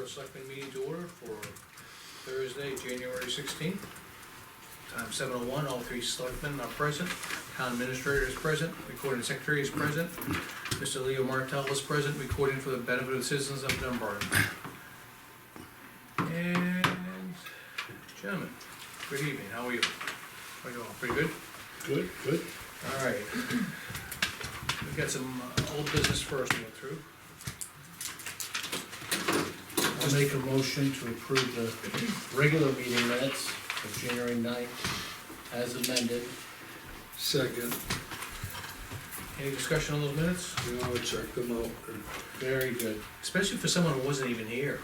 the Selectmen meeting to order for Thursday, January 16th. Time 7:01, all three selectmen are present, town administrator is present, recording secretary is present, Mr. Leo Martell is present, recording for the benefit of the citizens of Dunbarton. And, gentlemen, good evening, how are you? How are you all, pretty good? Good, good. All right. We've got some old business first to go through. I'll make a motion to approve the regular meeting minutes of January 9th as amended. Second, Any discussion on those minutes? I'll check them out. Very good. Especially for someone who wasn't even here.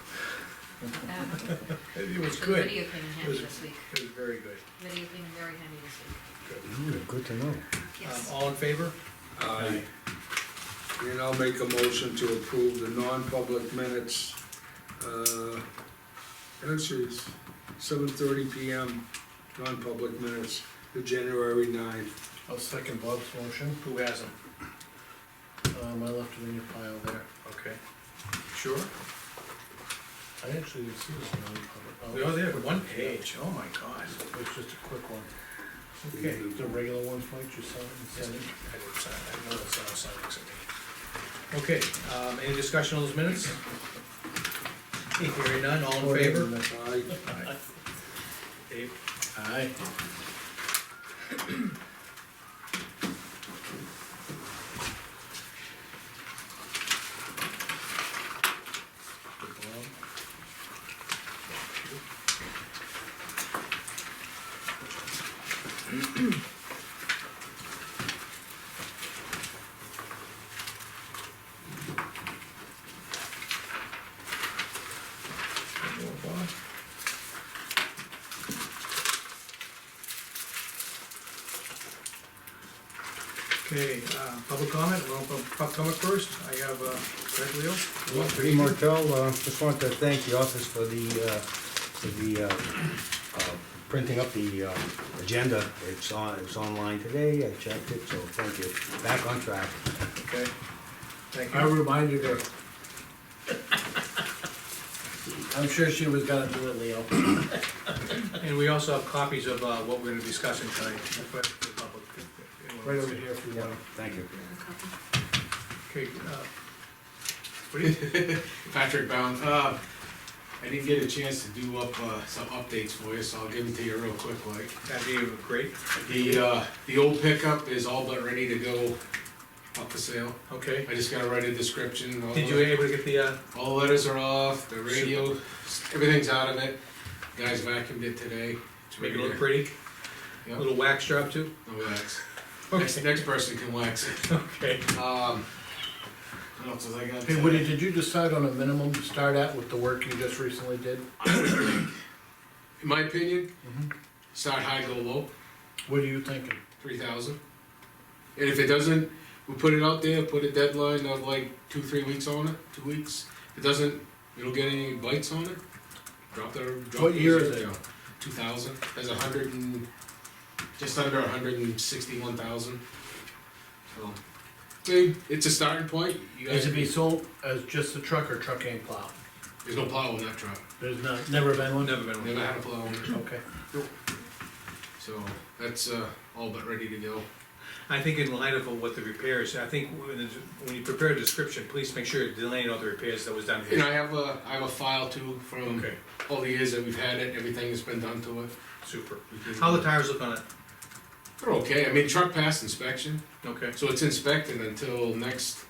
It was The good. video came in handy this week. It was very good. Video came in very handy this week. Good to know. Yes. All in favor? Aye. And I'll make a motion to approve the non-public minutes. Actually, it's 7:30 PM, non-public minutes, the January 9th. I'll second Bob's motion. Who has them? I left it in your pile there. Okay. Sure? I actually didn't see this non-public. We are there, one page, oh my god. It's just a quick one. Okay. The regular ones, Mike, you saw it and sent it? I didn't sign, I know it's not signed next to me. Okay, any discussion on those minutes? Hearing none, all in favor? Aye. Aye. Dave? Aye. Okay, public comment, we'll open public comment first. I have, Greg Leo. Lee Martell, just want to thank the office for the printing up the agenda. It's online today, I checked it, so thank you. Back on track. Okay, thank I you. reminded her. I'm sure she was gonna do it, Leo. And we also have copies of, what we're gonna be discussing tonight. for the public. Right over here if you want. Thank you. Okay, what do you, Patrick Bound, I didn't get a chance to do up, some updates for you, so I'll give them to you real quick, like. that'd be great. The old pickup is all but ready to go up for sale. Okay. I just gotta write a description. Did you able to get the, All the letters are off, the radio, everything's out of it. Guys vacuumed it today. It's make it ready look to- pretty? Yep. Little wax job too? No wax. Okay. Next person can wax it. Okay. What else was I got? Hey, Woody, did you decide on a minimum to start at with the work you just recently did? In my opinion, start high, go low. What are you thinking? 3,000. And if it doesn't, we put it out there, put a deadline of like 2-3 weeks on it, 2 weeks. If it doesn't, you don't get any bites on it, drop What the year is reserve it? down. 2000, there's just under 161,000. So, I mean, it's a starting point. You Is guys, it be sold as just a truck or truck and plow? there's no plow on that truck. There's not, never been one? Never been one. Never had a plow on it. Okay. So, that's all but ready to go. I think in light of what the repairs, I think when you prepare a description, please make sure you're delaying all the repairs that was done. And I have a file too from Okay, all the years that we've had it, everything that's been done to it. super. We can- How the tires look on it? They're okay, I mean, truck passed inspection, Okay, so it's inspected until next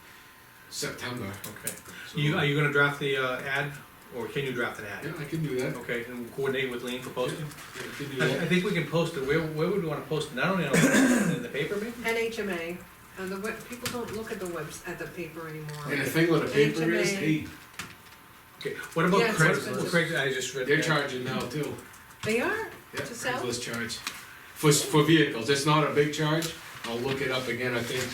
September. okay. So- Are you gonna draft the, ad, or can you draft an Yeah, ad? I can do that. Okay, and we'll coordinate with Lean for posting? Yeah, I can do I that. think we can post it, where would we wanna post it? Not only in the paper maybe? NHMA, the web, people don't look at at the paper anymore. And the thing with the paper is, HMA. Okay, what about Yeah, it's Craigslist? expensive. Craigslist, I just read. they're that. charging now too. They are? Yeah, To sell? Craigslist charge. For vehicles, it's not a big charge, I'll look it up again, I think.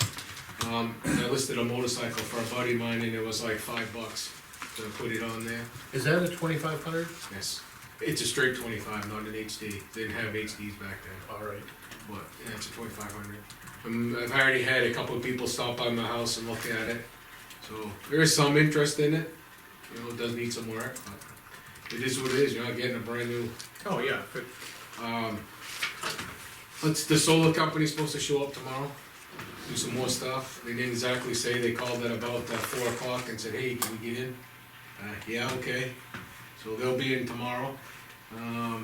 I listed a motorcycle for a buddy of mine and it was like $5 to put it on there. Is that a 2,500? Yes, it's a straight 25, not an HD, they didn't have HDs back then. All right. But, yeah, it's a 2,500. I've already had a couple of people stop by my house and look at it, so there is some interest in it. You know, it does need some work, but it is what it is, you're not getting a brand new, Oh, yeah, but the solar company's supposed to show up tomorrow, do some more stuff. They didn't exactly say, they called at about 4 o'clock and said, hey, can we get in? Yeah, okay, so they'll be in tomorrow. I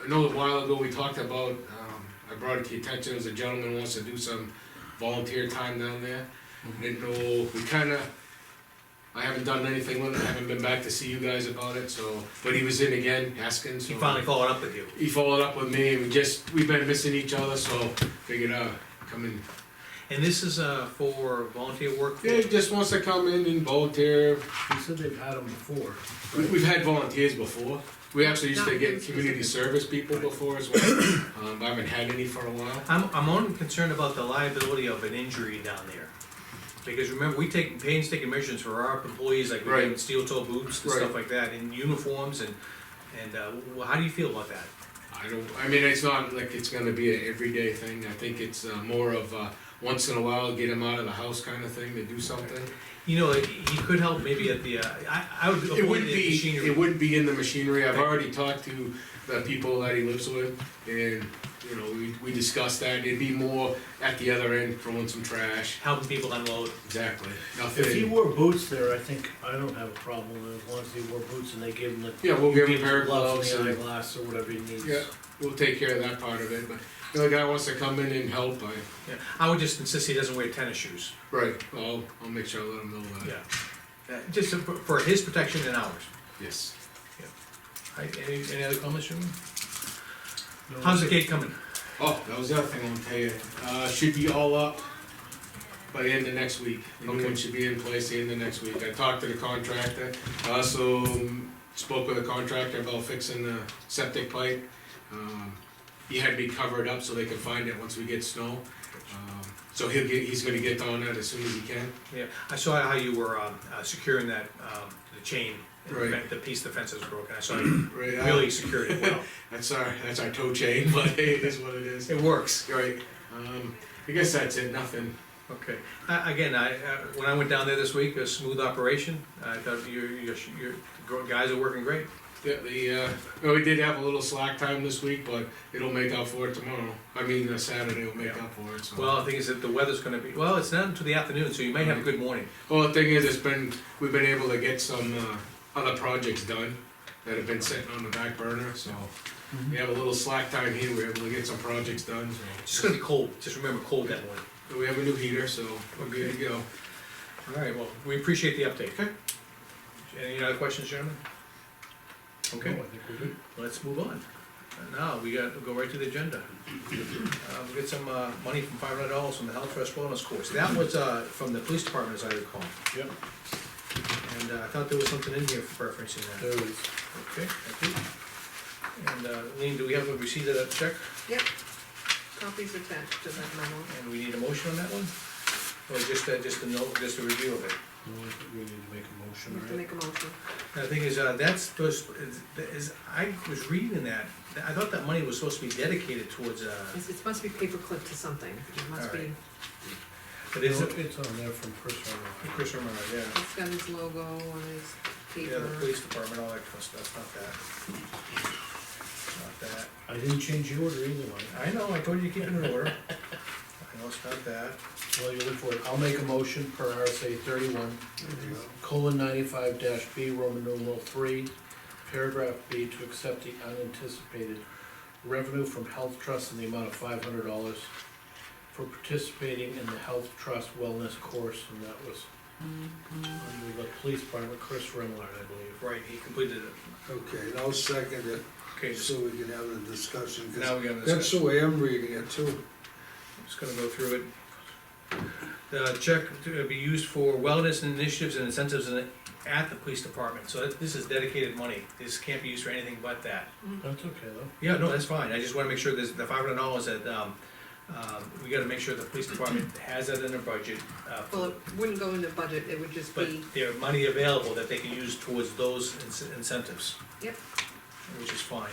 know a while ago we talked about, I brought it to your attention, there's a gentleman who wants to do some volunteer time down there. Didn't know, I haven't done anything with it, I haven't been back to see you guys about it, so, but he was in again, asking, so. he finally followed up with you. He followed up with me, and we've been missing each other, so figured, come in. And this is, for volunteer work? Yeah, he just wants to come in and volunteer. He said they've had them before. We've had volunteers before. We actually used to Not get him community specifically. service people before as well. I haven't had any for a while. I'm only concerned about the liability of an injury down there. Because remember, we take painstaking measures for our employees, like we Right. have steel toe boots and Right. stuff like that, in uniforms, and, how do you feel about that? I mean, it's not like it's gonna be an everyday thing. I think it's more of once in a while, get him out of the house kind of thing to do something. You know, he could help maybe at the, I would It avoid wouldn't the be, machinery. it wouldn't be in the machinery. I've already talked to the people that he lives with, and, you know, we discussed that. It'd be more at the other end, throwing some trash. Helping people unload. Exactly. If he Nothing. wore boots there, I don't have a problem with it, as long as he wore boots and they gave him the. Yeah, we'll give him a pair of gloves gloves and the and, eyeglass or whatever he needs. yeah, we'll take care of that part of it, but if the guy wants to come in and help, Yeah, I would just insist he doesn't wear tennis shoes. right, I'll make sure I let him know that. Yeah. Just for his protection and ours. Yes. Any other comments, Jimmy? No, How's the gate coming? Oh, that was the other thing I want to tell you. Should be all up by the end of next week. The new Okay. one should be in place the end of next week. I talked to the contractor. I also spoke with the contractor about fixing the septic pipe. He had me covered up so they could find it once we get snow. So he's gonna get on that as soon as he can. Yeah, I saw how you were securing that, the chain, and Right. the piece of the fence was broken. I saw you Right, really secured it well. That's our toe chain, but hey, it is what it is. It works. Right. I guess that's it, nothing. Okay. Again, when I went down there this week, a smooth operation. I thought your guys are working great. Yeah, well, we did have a little slack time this week, but it'll make up for it tomorrow. I mean, Saturday will make Yeah. up for it, so. Well, the thing is that the weather's gonna be, well, it's not until the afternoon, so you may have a good morning. Well, the thing is, we've been able to get some, other projects done that have been sitting on the back burner, so. We have a little slack time here, we're able to get some projects done, so. It's just gonna be cold. Just remember, cold that morning. So we have a new heater, so we're good to go. All right, well, we appreciate the update. Okay. Any other questions, gentlemen? Okay. No, I think we're good. Let's move on. Now, we go right to the agenda. We get some, money from $500 from the Health Trust Wellness Course. That was, from the police department, as I recall. Yep, And, I thought there was something in here for referencing that. there is. Okay, thank you. And, Lean, do we have a receipt of that check? Yep. Copies attached to that memo. And we need a motion on that one? Or just a note, just a review of it? No, I think we need to make a We motion, have to right? make a motion. The thing is, I was reading that, I thought that money was supposed to be dedicated towards, It must be paperclipped to something. It must be, Alright. but is No, it? it's on there from Chris Romero. Chris Romero, yeah. it's got his logo on his Yeah, the paper. police department, all that kind of stuff, not that. Not that. I didn't change the order either way. I know, I told you to keep it in order. I know it's not that. Well, you look for it, I'll make a motion per RSA 31, colon 95 dash B, Roman numeral 3, paragraph B, to accept the unanticipated revenue from Health Trust in the amount of $500 for participating in the Health Trust Wellness Course, and that was under the police department, Chris Remillard, I believe. Right, he completed it. Okay, and I'll second it, Okay, so we can have the discussion, 'cause now we got that's this. the way I'm reading it too. Just gonna go through it. The check to be used for wellness initiatives and incentives at the police department, so this is dedicated money. This can't be used for anything but that. That's okay, though. Yeah, no, that's fine, I just wanna make sure there's the $500 that, we gotta make sure the police department has that in their budget. Well, it wouldn't go in the budget, it would just But be, there are money available that they can use towards those incentives. Yep. Which is fine.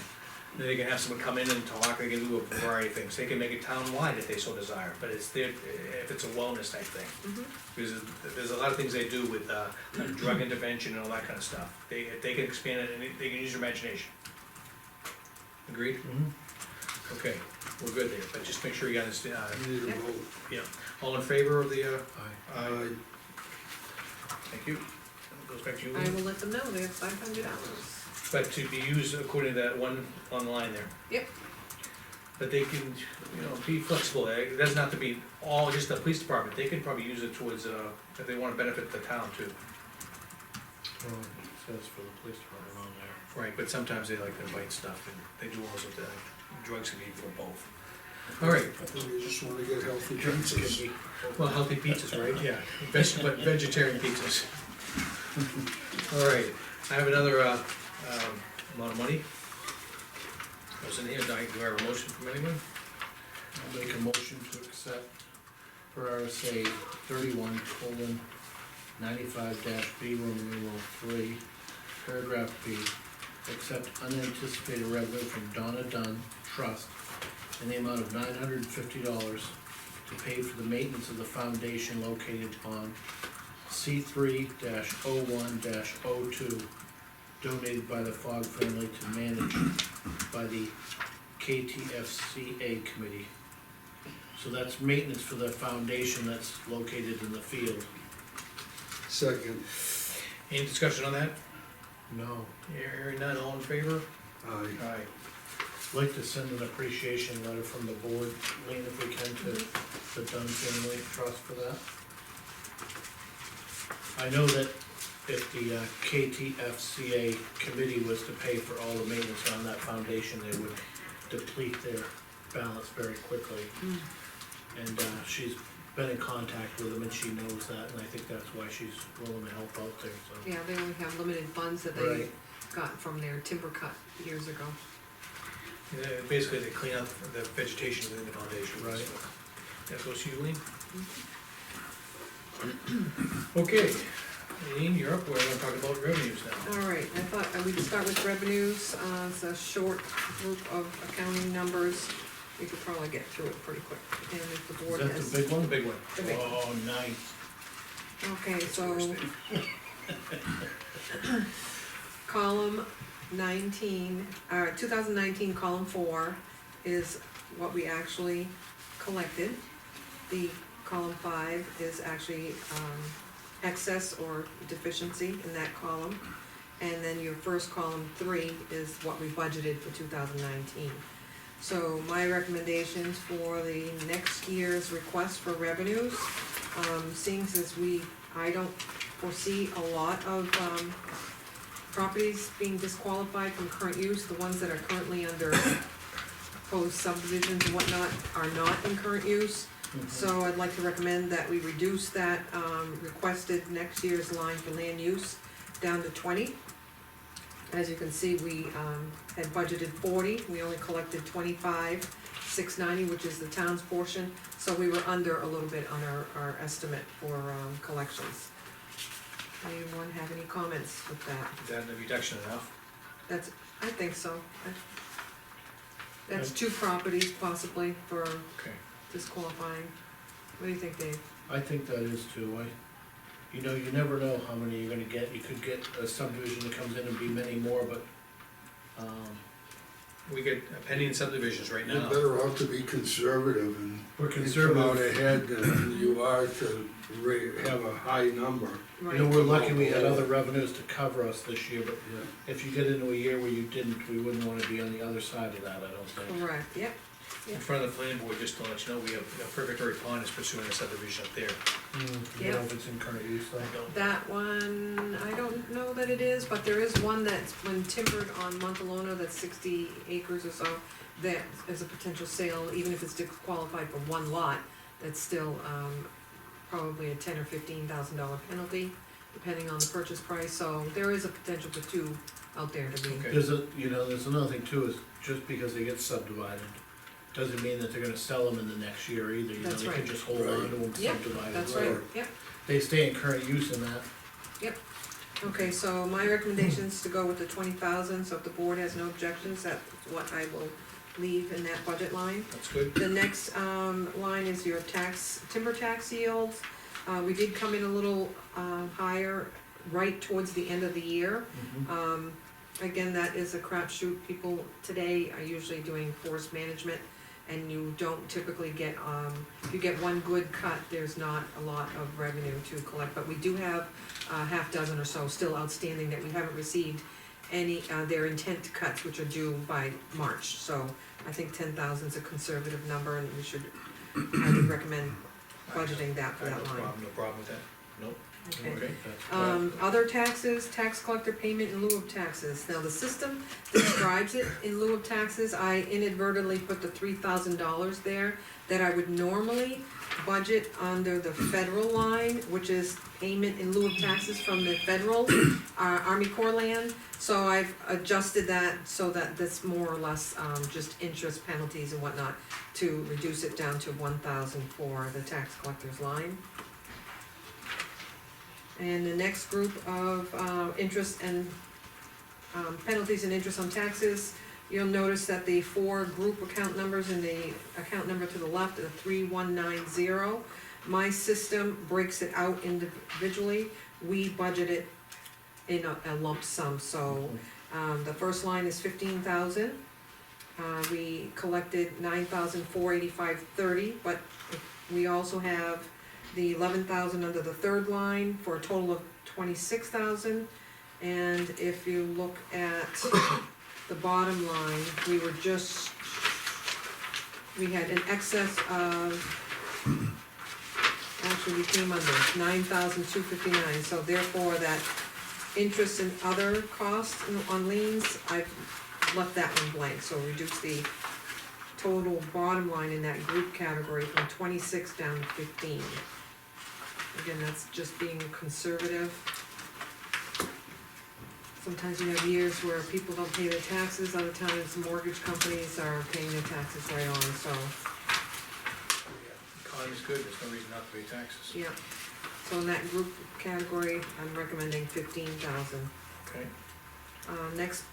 Then they can have someone come in and talk, they can do a variety of things, they can make it town-wide if they so desire, but it's their, if it's a wellness type thing. Mhm. Because there's a lot of things they do with, drug intervention and all that kind of stuff, if they can expand it, and they can use their imagination. Agreed? Mhm. Okay, we're good there, but just make sure you understand, You need a vote. yeah, all in favor of the, Aye. thank you. It goes back to you, I Lee. will let them know, they have $500. But to be used according to that one online there. Yep. But they can, be flexible, it doesn't have to be all just the police department, they can probably use it towards, if they wanna benefit the town too. Well, it says for the police department on there. Right, but sometimes they like to invite stuff, and they do also the drugs can be for both. All right, You just wanna get healthy drugs can pizzas. be, well, healthy pizzas, right, yeah, but vegetarian pizzas. All right, I have another, amount of money. Was in here, do I have a motion from anyone? I'll make a motion to accept per RSA 31:95-B, Roman numeral 3, paragraph B, accept unanticipated revenue from Donna Dunn Trust in the amount of $950 to pay for the maintenance of the foundation located on C3-01-02, donated by the Fogg family to manage by the KTFCA committee. So that's maintenance for the foundation that's located in the field. Second, Any discussion on that? No, Hearing none, all in favor? aye. Aye. I'd like to send an appreciation letter from the board, Lean, if we can, to the Dunn Family Trust for that. I know that if the KTFCA committee was to pay for all the maintenance on that foundation, they would deplete their balance very quickly. Mm. And she's been in contact with them and she knows that, and I think that's why she's willing to help out there, so. Yeah, they only have limited funds that they Right. got from their timber cut years ago. Yeah, basically, they clean up the vegetation within the foundation. Right. That goes to you, Lean? Okay, Lean, you're up, we're gonna talk about revenues now. All right, I thought we'd start with revenues, it's a short group of accounting numbers. We could probably get through it pretty quick, and if the Is board that has. the big The one? big one. The big one. Oh, nice. Okay, so Thursday. column 19, 2019, column 4 is what we actually collected. The column 5 is actually, excess or deficiency in that column. And then your first column 3 is what we budgeted for 2019. So my recommendations for the next year's request for revenues, seeing as I don't foresee a lot of, properties being disqualified from current use, the ones that are currently under proposed subdivisions and whatnot are not in current use. So I'd like to recommend that we reduce that, requested next year's line for land use down to 20. As you can see, we, had budgeted 40, we only collected 25,690, which is the town's portion, so we were under a little bit on our estimate for, collections. Anyone have any comments with that? Is that a reduction enough? That's, I think so. That's 2 properties possibly for Okay. disqualifying. What do you think, Dave? I think that is too, you never know how many you're gonna get, you could get a subdivision that comes in and be many more, but, We get pending subdivisions right You're now. better off to be conservative and we're come out conservative. ahead than you are to have a high number. You know, we're lucky we had other revenues to cover us this year, but Yeah. if you get into a year where you didn't, we wouldn't wanna be on the other side of that, I don't think. Correct, yep. In front of the planning board, just to let you know, we have, Purgatory Pond is pursuing a subdivision up there. You Yeah. know if it's in current use though? I don't, That one, I don't know that it is, but there is one that's been timbered on Montalona, that's 60 acres or so, that is a potential sale, even if it's disqualified for one lot, that's still, probably a $10,000 or $15,000 penalty, depending on the purchase price, so there is a potential for 2 out there to be. Okay. There's there's another thing too, is just because they get subdivided, doesn't mean that they're gonna sell them in the next year either, That's they right. can just hold on to them, Yep, subdivide them. That's right, yep, They stay in current use in that. Okay, so my recommendation is to go with the 20,000, so if the board has no objections, that's what I will leave in that budget line. That's good. The next, line is your timber tax yields. We did come in a little, higher right towards the end of the year. Again, that is a crapshoot. People today are usually doing forest management, and you don't typically get, if you get one good cut, there's not a lot of revenue to collect. But we do have a half dozen or so still outstanding that we haven't received any, their intent cuts, which are due by March. So I think 10,000 is a conservative number, and we should, I would recommend budgeting that for I that have line. no problem with that. Nope. Okay. Okay. Other taxes, tax collector payment in lieu of taxes. Now, the system describes it in lieu of taxes. I inadvertently put the $3,000 there that I would normally budget under the federal line, which is payment in lieu of taxes from the federal, Army Corps land. So I've adjusted that so that that's more or less, just interest penalties and whatnot, to reduce it down to 1,000 for the tax collector's line. And the next group of, interest and, penalties and interest on taxes, you'll notice that the 4 group account numbers and the account number to the left are 3190. My system breaks it out individually. We budget it in a lump sum, so, the first line is 15,000. We collected 9,485.30, but we also have the 11,000 under the third line for a total of 26,000. And if you look at the bottom line, we had an excess of, actually we came under 9,259, so therefore that interest and other costs on liens, I've left that one blank, so reduce the total bottom line in that group category from 26 down to 15. Again, that's just being conservative. Sometimes you have years where people don't pay their taxes, other times mortgage companies are paying their taxes right on, so, Economy's good, there's no reason not to pay taxes. yeah. So in that group category, I'm recommending 15,000. Okay. Next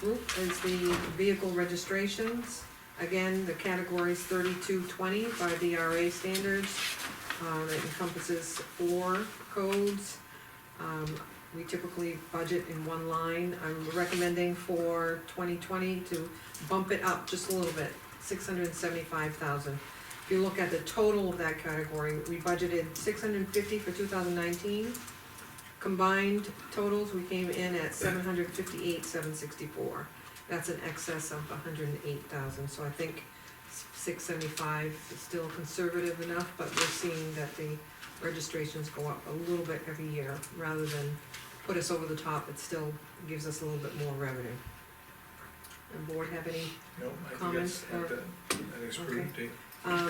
group is the vehicle registrations. Again, the category is 3220 by DRA standards. It encompasses 4 codes. We typically budget in one line. I'm recommending for 2020 to bump it up just a little bit, 675,000. If you look at the total of that category, we budgeted 650 for 2019. Combined totals, we came in at 758,764. That's an excess of 108,000, so I think 675 is still conservative enough, but we're seeing that the registrations go up a little bit every year. Rather than put us over the top, it still gives us a little bit more revenue. The board have any? No, I think Comments that's, or- I think it's prudent, Dave.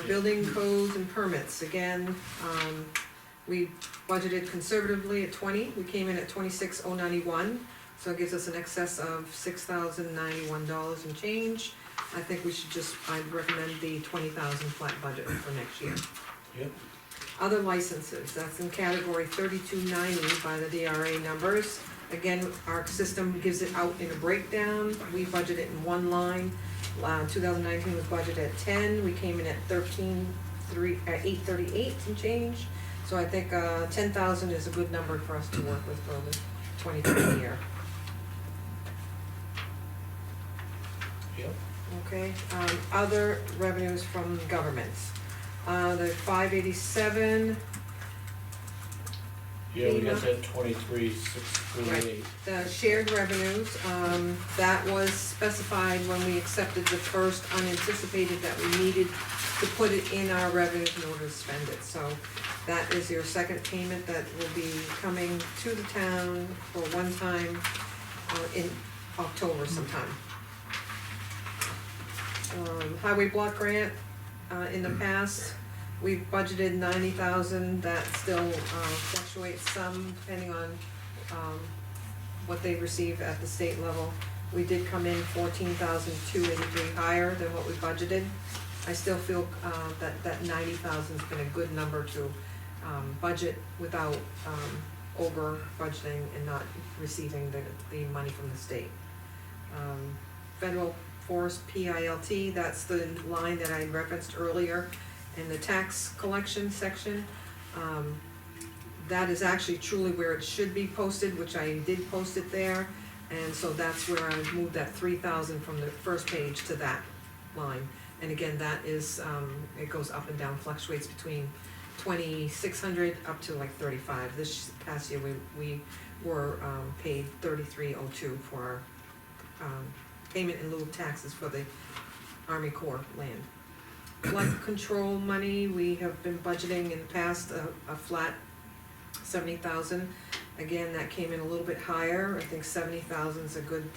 Building codes and permits, again, we budgeted conservatively at 20, we came in at 26,091, so it gives us an excess of $6,091 and change. I think we should I'd recommend the 20,000 flat budget for next year. Yep. Other licenses, that's in category 3290 by the DRA numbers. Again, our system gives it out in a breakdown, we budget it in one line. 2019 was budgeted at 10, we came in at 838 and change. So I think 10,000 is a good number for us to work with for the 2020 year. Yep. Okay, other revenues from governments. The 587, Yeah, we got that 23,648. the shared revenues, that was specified when we accepted the first unanticipated that we needed to put it in our revenues in order to spend it. So that is your second payment that will be coming to the town for one time in October sometime. Highway block grant, in the past, we've budgeted 90,000, that still fluctuates some depending on what they receive at the state level. We did come in 14,283 higher than what we budgeted. I still feel that 90,000's been a good number to budget without over budgeting and not receiving the money from the state. Federal Forest PILT, that's the line that I referenced earlier in the tax collection section. That is actually truly where it should be posted, which I did post it there. And so that's where I moved that 3,000 from the first page to that line. And again, that is, it goes up and down, fluctuates between 2,600 up to like 35. This past year, we were paid 3302 for our payment in lieu of taxes for the Army Corps land. Flood control money, we have been budgeting in the past a flat 70,000. Again, that came in a little bit higher. I think 70,000 is a good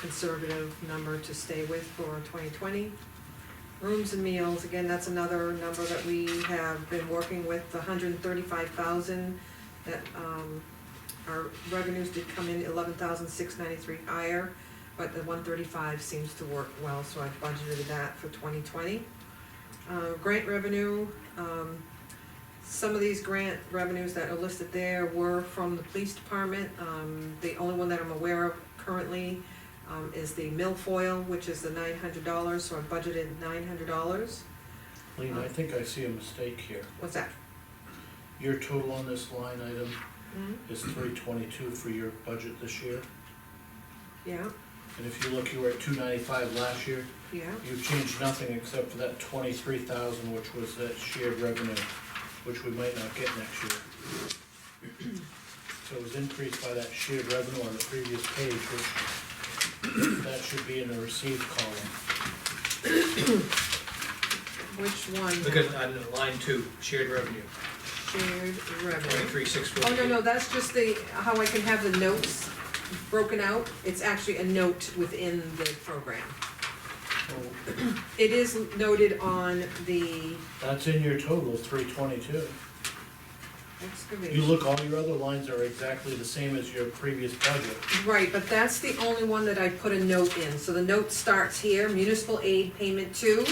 conservative number to stay with for 2020. Rooms and meals, again, that's another number that we have been working with, 135,000. That our revenues did come in 11,693 higher, but the 135 seems to work well, so I budgeted that for 2020. Grant revenue, some of these grant revenues that are listed there were from the police department. The only one that I'm aware of currently is the milfoil, which is the $900, so I budgeted $900. Lean, I think I see a mistake here. What's that? Your total on this line item Mhm. is 322 for your budget this year. Yeah, And if you look, you were at 295 last year. yeah, You've changed nothing except for that 23,000, which was that shared revenue, which we might not get next year. So it was increased by that shared revenue on the previous page, which that should be in the received column. which one? Look at, on line 2, shared revenue, Shared revenue. 23,648. Oh, no, that's just how I can have the notes broken out. It's actually a note within the program. So It is noted on the that's in your total, 322. excavation. You look, all your other lines are exactly the same as your previous budget. Right, but that's the only one that I put a note in. So the note starts here, municipal aid payment 2,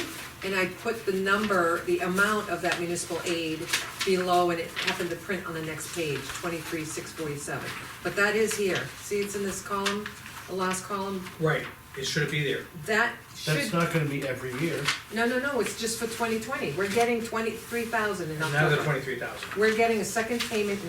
and I put the number, the amount of that municipal aid below, and it happened to print on the next page, 23,647. But that is here. See, it's in this column, the last column. Right, it should be there. That That's should, not gonna be every year. no, it's just for 2020. We're getting 23,000 in And now the October. 23,000. We're getting a second payment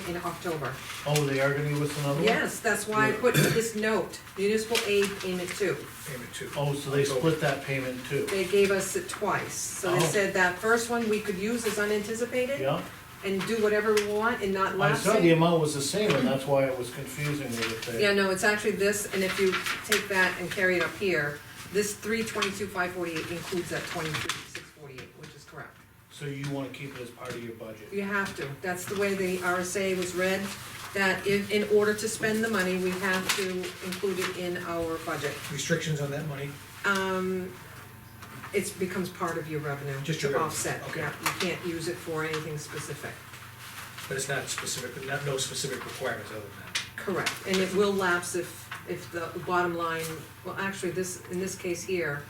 in October. Oh, they are gonna give us another one? Yes, that's why I put this note, municipal aid payment 2. Payment 2. Oh, so they split that payment too? They gave us it twice, so they Oh. said that first one we could use as unanticipated Yeah, and do whatever we want and not I lapse saw the it. amount was the same, and that's why it was confusing me with the. Yeah, no, it's actually this, and if you take that and carry it up here, this 322,548 includes that 23,648, which is correct. So you wanna keep it as part of your budget? You have to, that's the way the RSA was read, that in order to spend the money, we have to include it in our budget. Restrictions on that money? It becomes part of your revenue. Just your to revenue, offset, okay. yeah, you can't use it for anything specific. But it's not specific, no specific requirements other than that. Correct, and it will lapse if the bottom line, well, actually, in this case here,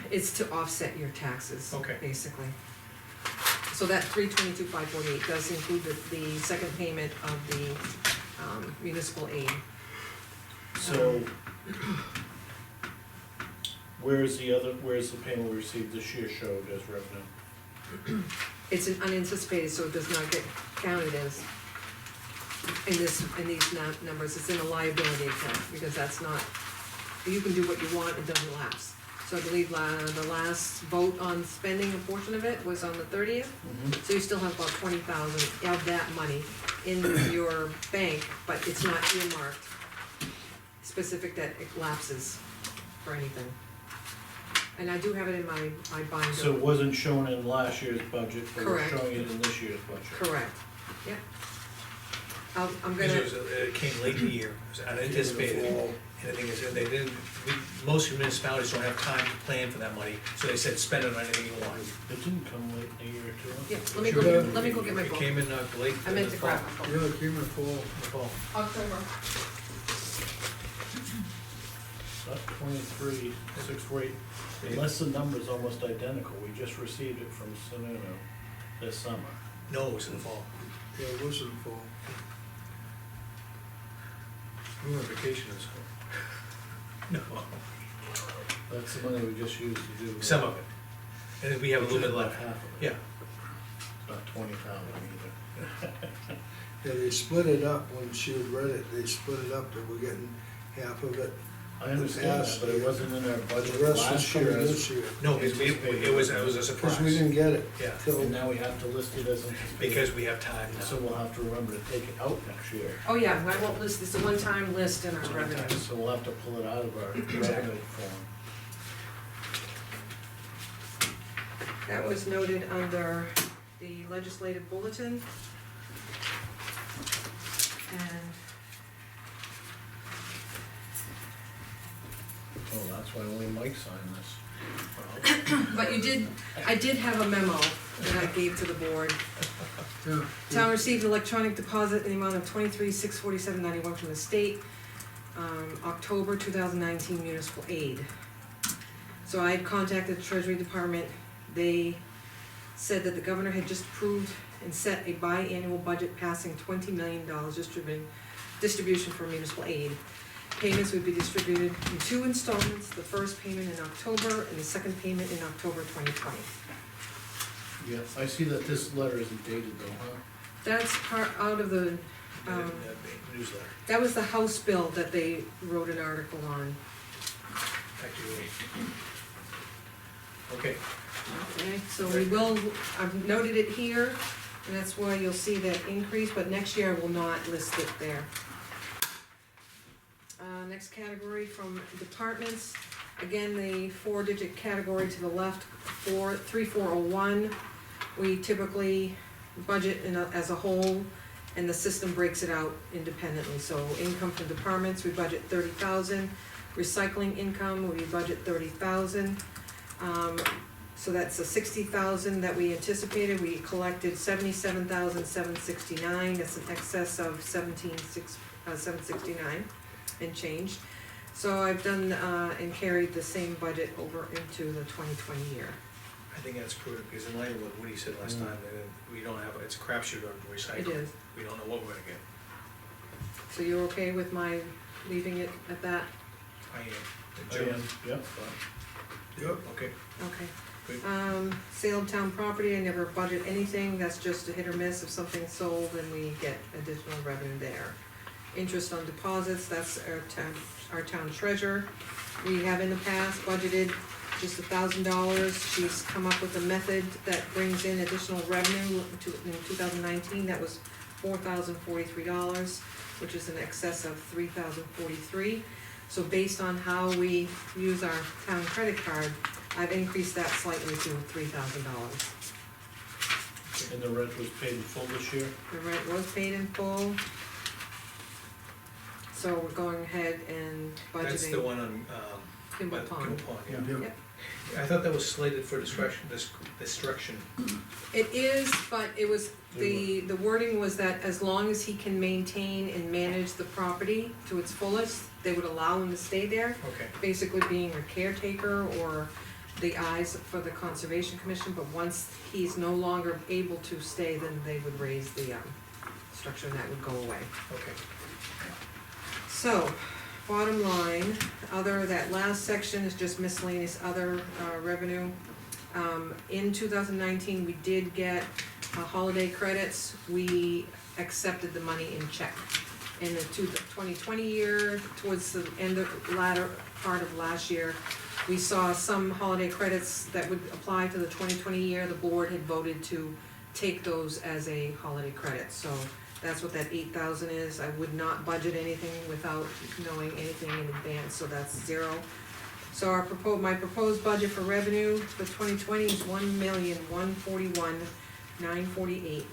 it's to offset your taxes. Okay. Basically. So that 322,548 does include the second payment of the municipal aid. So, where's the payment we received this year showed as revenue? It's an unanticipated, so it does not get counted as in these numbers. It's in a liability account, because that's not, you can do what you want, it doesn't lapse. So I believe the last vote on spending a portion of it was on the 30th. So you still have about 20,000 of that money in your bank, but it's not earmarked specific that it lapses for anything. And I do have it in my binder. So it wasn't shown in last year's budget, but we're Correct. showing it in this year's budget. Correct, yep. I'm Because gonna, it came late in the year, it was unanticipated. And the thing is, they didn't, most municipalities don't have time to plan for that money, so they said, spend it on anything you want. It didn't come late in a year or two. yeah, Sure. let me go get my It book. came in late. I meant to grab my book. Yeah, it came in fall. The fall. October. Not 23,648, unless the number's almost identical, we just received it from Sununu this summer. No, it was in the fall. Yeah, it was in the fall. We were on vacation this fall. No, That's the money we just used to do. some of it. And we have a little bit About left. half of it. Yeah, Not 20,000 either. Yeah, they split it up, when she had read it, they split it up, that we're getting half of it. I understand that, but it wasn't in our The budget rest was last year, coming as- this year, no, because it was a because we surprise. didn't get it Yeah, till, and now we have to list it as anticipated. because we have time So now. we'll have to remember to take it out next year. Oh, yeah, I won't list, it's a one-time list in our revenue. So we'll have to pull it out of our revenue form. That was noted under the legislative bulletin. And Oh, that's why only Mike signed this. but I did have a memo that I gave to the board. yeah. Town received electronic deposit in the amount of $23,647.91 from the state, October 2019 municipal aid. So I had contacted the Treasury Department. They said that the governor had just approved and set a biannual budget passing $20 million distribution for municipal aid. Payments would be distributed in 2 installments, the first payment in October and the second payment in October 2020. Yes, I see that this letter isn't dated though, huh? That's part out of the, Newsletter. that was the House bill that they wrote an article on. Actually, okay, Okay, so we will, I've noted it here, and that's why you'll see that increase, but next year I will not list it there. Next category from departments, again, the 4-digit category to the left, 3401. We typically budget as a whole, and the system breaks it out independently. So income from departments, we budget 30,000. Recycling income, we budget 30,000. So that's a 60,000 that we anticipated. We collected 77,769. That's an excess of 769 and change. So I've done and carried the same budget over into the 2020 year. I think that's prudent, because in line with what Woody said last time, that we don't have, it's a crapshoot on recycling. It is. We don't know what we're gonna get. So you're okay with my leaving it at that? I am. I am, yep, Yep. Okay, Okay. good. Sale of town property, I never budget anything, that's just a hit or miss. If something's sold, then we get additional revenue there. Interest on deposits, that's our town treasurer. We have in the past budgeted just $1,000. She's come up with a method that brings in additional revenue in 2019, that was $4,043, which is in excess of $3,043. So based on how we use our town credit card, I've increased that slightly to $3,000. and the rent was paid in full this year? The rent was paid in full. So we're going ahead and budgeting. That's the one on, Kimball by Pond. Kimball Pond, yeah. Yep. I thought that was slated for destruction. It is, but it was, the wording was that as long as he can maintain and manage the property to its fullest, they would allow him to stay there, Okay, basically being a caretaker or the eyes for the Conservation Commission, but once he's no longer able to stay, then they would raise the, structure and that would go away. okay. So, bottom line, that last section is just miscellaneous other revenue. In 2019, we did get holiday credits. We accepted the money in check. In the 2020 year, towards the latter part of last year, we saw some holiday credits that would apply to the 2020 year. The board had voted to take those as a holiday credit, so that's what that 8,000 is. I would not budget anything without knowing anything in advance, so that's 0. So my proposed budget for revenue for 2020 is $1,141,948,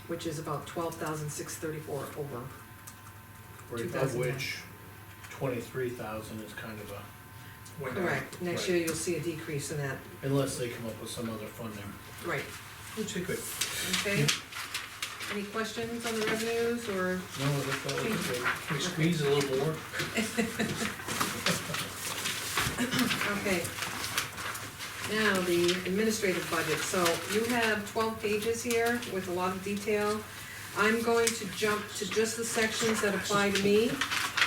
which is about 12,634 over. Right, of 2009. which 23,000 is kind of a, When- Correct, next Right. year you'll see a decrease in that, unless they come up with some other funding. right, Which is good. okay? Any questions on the revenues, or? No, I think that was good. Can we squeeze a little more? Okay. Now, the administrative budget, so you have 12 pages here with a lot of detail. I'm going to jump to just the sections that apply to me.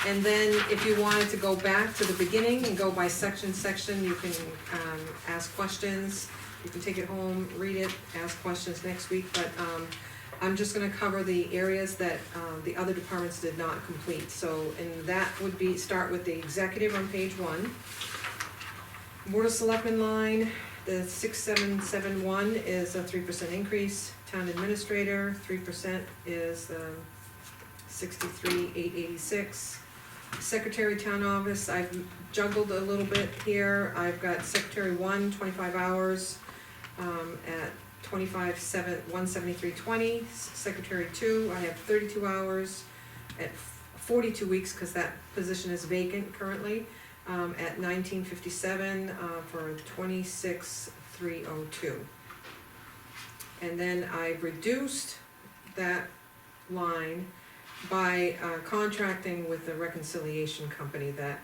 And then if you wanted to go back to the beginning and go by section, you can, ask questions. You can take it home, read it, ask questions next week, but, I'm just gonna cover the areas that, the other departments did not complete. So, and that would be, start with the executive on page 1. Board of Selectmen line, the 6771 is a 3% increase. Town administrator, 3% is the 63,886. Secretary town office, I've juggled a little bit here. I've got secretary 1, 25 hours, at 173.20. Secretary 2, I have 32 hours at 42 weeks, cause that position is vacant currently, at 1957, for 26,302. And then I've reduced that line by contracting with the reconciliation company that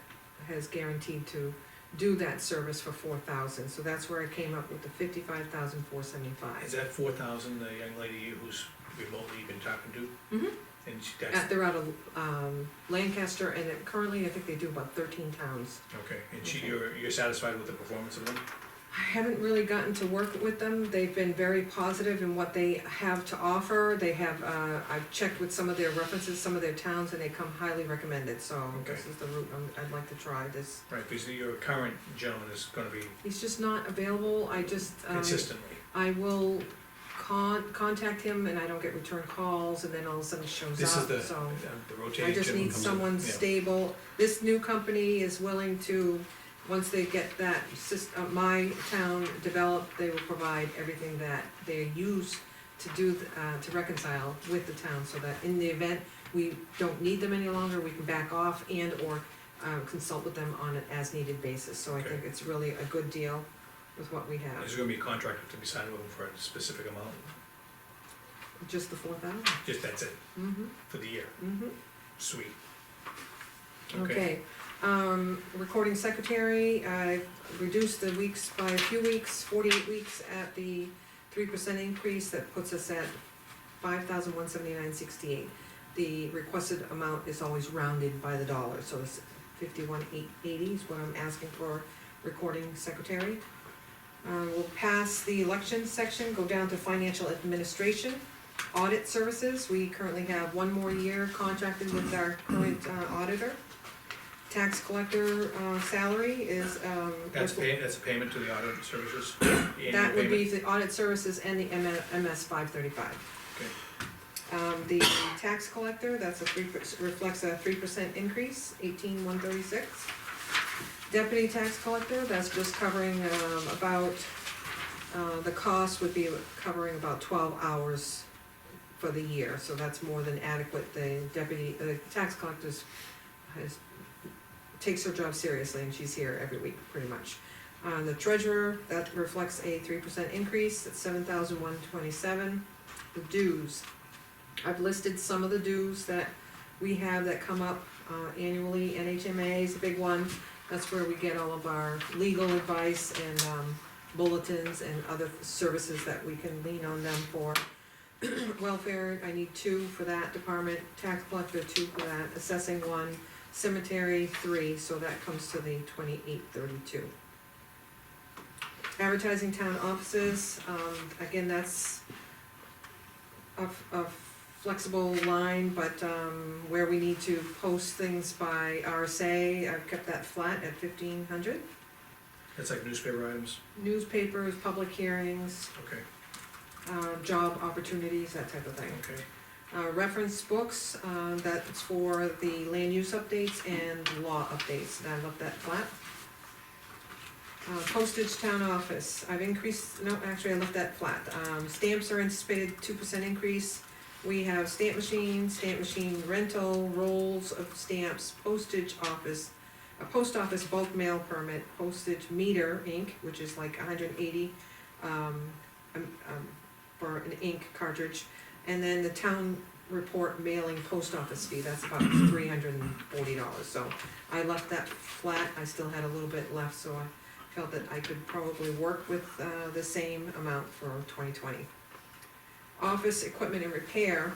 has guaranteed to do that service for 4,000. So that's where I came up with the 55,475. Is that 4,000, the young lady who's remotely been talking to? Mhm. And that's, They're out of Lancaster, and currently I think they do about 13 towns. okay, and Okay. you're satisfied with the performance of them? I haven't really gotten to work with them. They've been very positive in what they have to offer. They have, I've checked with some of their references, some of their towns, and they come highly recommended, so Okay. this is the route I'd like to try this. Right, because your current gentleman is gonna be He's just not available. I just, consistently. I will contact him and I don't get return calls, and then all of a sudden he shows This is up, the so. rotating I just gentleman need comes in. someone Yeah. stable. This new company is willing to, once they get that my town developed, they will provide everything that they use to do, to reconcile with the town, so that in the event we don't need them any longer, we can back off and or consult with them on an as-needed basis. So I Okay. think it's really a good deal with what we Is have. there gonna be a contract to be signed with them for a specific amount? Just the 4,000. Just that's it, Mm-hmm, for the year? mm-hmm. Sweet. Okay, recording secretary, I reduced the weeks by a few weeks, 48 weeks at the 3% increase, that puts us at 5,179.68. The requested amount is always rounded by the dollar, so it's 51,880 is what I'm asking for recording secretary. We'll pass the election section, go down to financial administration. Audit services, we currently have 1 more year contracted with our current auditor. Tax collector salary is, That's a payment to the audit services? that would be the audit services and the MS 535. Okay. The tax collector, that's reflects a 3% increase, 18,136. Deputy tax collector, that's just covering about, the cost would be covering about 12 hours for the year, so that's more than adequate. The tax collector takes her job seriously, and she's here every week, pretty much. The treasurer, that reflects a 3% increase, at 7,127. The dues, I've listed some of the dues that we have that come up annually. NHMA is a big one, that's where we get all of our legal advice and bulletins and other services that we can lean on them for. Welfare, I need 2 for that department. Tax collector, 2 for that. Assessing, 1. Cemetery, 3, so that comes to the 2832. Advertising town offices, again, that's a flexible line, but where we need to post things by RSA, I've kept that flat at 1,500. That's like newspaper items? Newspapers, public hearings, Okay, job opportunities, that type of thing. okay. Reference books, that's for the land use updates and law updates, and I left that flat. Postage town office, I've increased, no, actually I left that flat. Stamps are anticipated 2% increase. We have stamp machine rental, rolls of stamps, postage office, a post office bulk mail permit, postage meter ink, which is like 180, for an ink cartridge. And then the town report mailing post office fee, that's about $340. So I left that flat, I still had a little bit left, so I felt that I could probably work with the same amount for 2020. Office equipment and repair,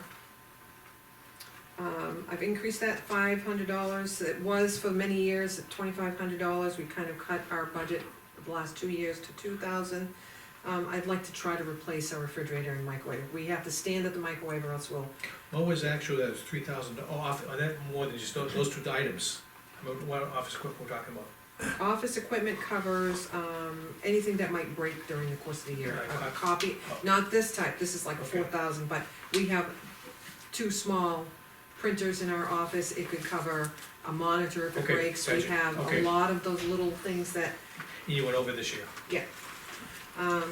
I've increased that $500, it was for many years at $2,500, we kind of cut our budget the last 2 years to 2,000. I'd like to try to replace our refrigerator and microwave, we have to stand at the microwave or else we'll, What was actually, that was 3,000, that more than just those two items? What office equipment we're talking about? office equipment covers, anything that might break during the course of the year. A copy, not this type, this is like Okay. 4,000, but we have two small printers in our office, it could cover a monitor if it Okay, breaks. We gotcha. have Okay. a lot of those little things that, You went over this year.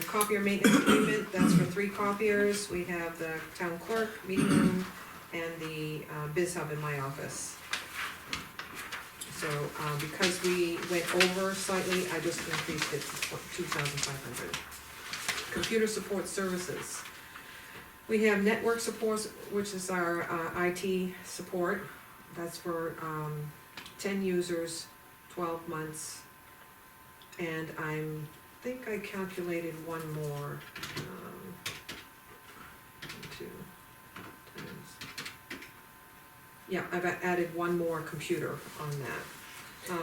copier maintenance agreement, that's for 3 copiers. We have the town clerk, meeting room, and the biz hub in my office. So, because we went over slightly, I just increased it to 2,500. Computer support services. We have network support, which is our IT support. That's for 10 users, 12 months. And think I calculated one more, 2 times. Yeah, I've added one more computer on that.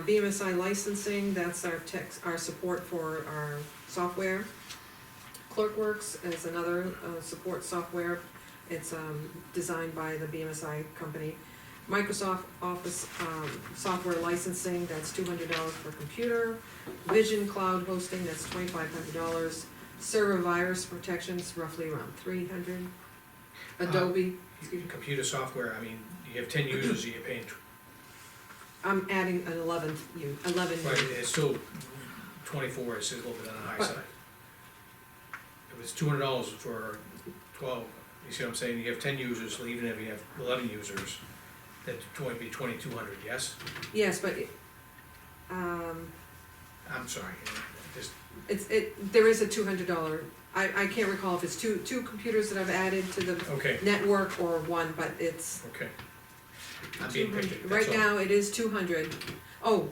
BMSI licensing, that's our support for our software. ClerkWorks is another support software, it's designed by the BMSI company. Microsoft Office software licensing, that's $200 per computer. Vision Cloud hosting, that's $2,500. Server virus protections, roughly around $300. Adobe, Computer software, I mean, you have 10 users, you're paying, I'm adding an 11th, 11. right, it's still 24, it's a little bit on the high But- side. If it's $200 for 12, you see what I'm saying, you have 10 users, so even if you have 11 users, that's going to be 2,200, yes? Yes, but, I'm sorry, just, there is a $200, I can't recall if it's two computers that I've added to the okay, network or one, but it's okay. I'm being picky, 200. that's Right all. now, it is 200. Oh,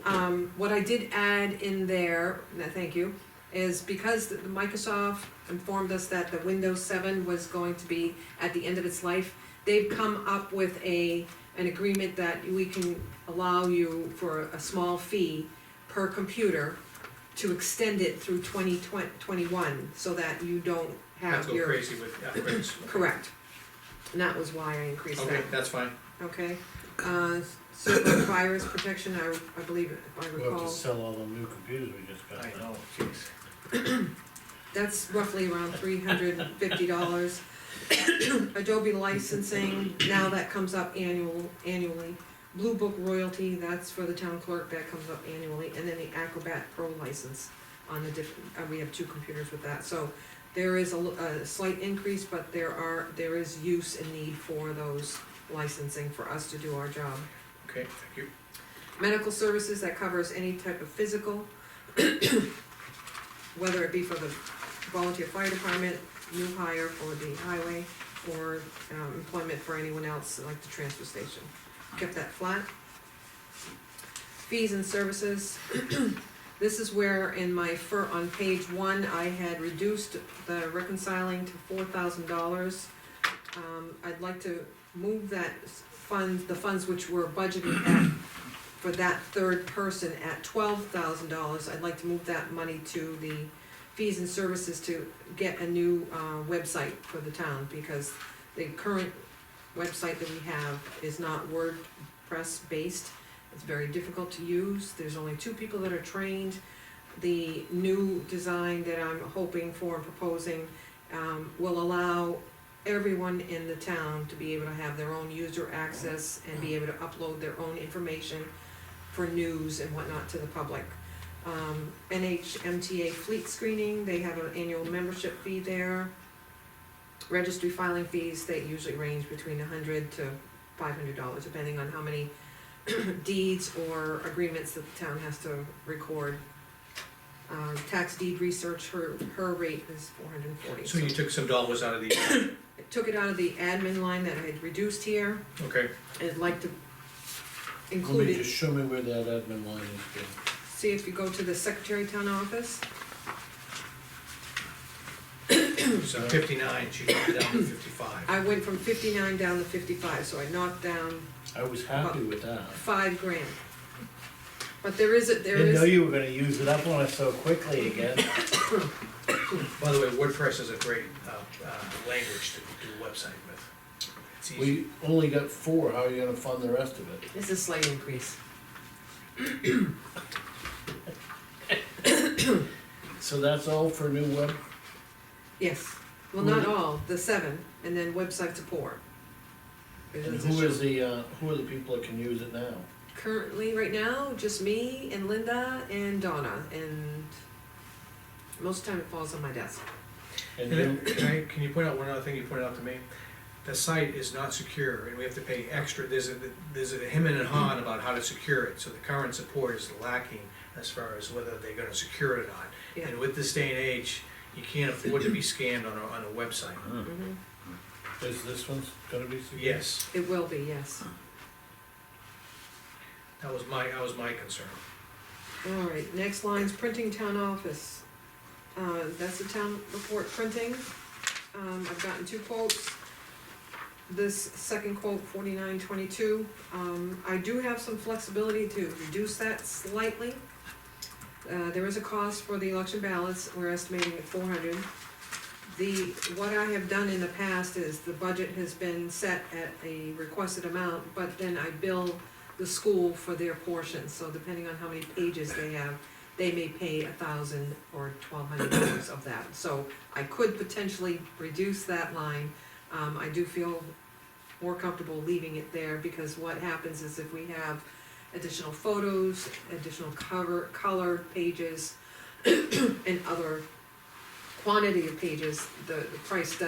what I did add in there, thank you, is because the Microsoft informed us that the Windows 7 was going to be at the end of its life, they've come up with an agreement that we can allow you for a small fee per computer to extend it through 2021, so that you don't Have have to go your. crazy with upgrades. Correct. And that was why I increased that. Okay, that's fine. Okay, server virus protection, I believe, if I We'll have recall, to sell all the new computers we just got. I know, jeez. that's roughly around $350. Adobe licensing, now that comes up annually. Blue Book royalty, that's for the town clerk, that comes up annually, and then the Acrobat Pro license on the different, we have 2 computers with that, so there is a slight increase, but there is use and need for those licensing for us to do our job. Okay, thank you. Medical services, that covers any type of physical, whether it be for the volunteer fire department, new hire for the highway, or employment for anyone else, like the transfer station. Kept that flat. Fees and services, this is where in my, on page 1, I had reduced the reconciling to $4,000. I'd like to move that the funds which were budgeted for that third person at $12,000, I'd like to move that money to the fees and services to get a new website for the town, because the current website that we have is not WordPress based. It's very difficult to use, there's only 2 people that are trained. The new design that I'm hoping for and proposing will allow everyone in the town to be able to have their own user access and be able to upload their own information for news and whatnot to the public. NHMTA fleet screening, they have an annual membership fee there. Registry filing fees, they usually range between $100 to $500, depending on how many deeds or agreements that the town has to record. Tax deed research, her rate is $440. So you took some dollars out of the, I took it out of the admin line that I had reduced here, okay, I'd like to Let include me it. just show me where that admin line is, Bill. See if you go to the secretary town office, was 59, she dropped it down to 55. I went from 59 down to 55, so I knocked down I was happy with that. $5,000. But there is, Didn't know you were gonna use it up on us so quickly again. By the way, WordPress is a great language to do a website with. It's easy. We only got 4, how are you gonna fund the rest of it? it's a slight increase. So that's all for new web? Yes, well, not all, the 7, and then website support. And It's who are the people that can use it now? Currently, right now, just me and Linda and Donna, and most of the time it falls on my desk. And And you, then, can you point out one other thing you pointed out to me? The site is not secure, and we have to pay extra, there's a him and han about how to secure it, so the current support is lacking as far as whether they're gonna secure it or not. Yeah. And with this day and age, you can't afford to be scammed on a website. Mhm. is this one's gonna be secure? Yes, It will be, yes. that was my concern. All right, next line's printing town office. That's the town report printing. I've gotten 2 quotes. This second quote, $49.22. I do have some flexibility to reduce that slightly. There is a cost for the election ballots, we're estimating at $400. What I have done in the past is the budget has been set at a requested amount, but then I bill the school for their portion, so depending on how many pages they have, they may pay $1,000 or $1,200 of that. So I could potentially reduce that line. I do feel more comfortable leaving it there, because what happens is if we have additional photos, additional color pages, and other quantity of pages, the price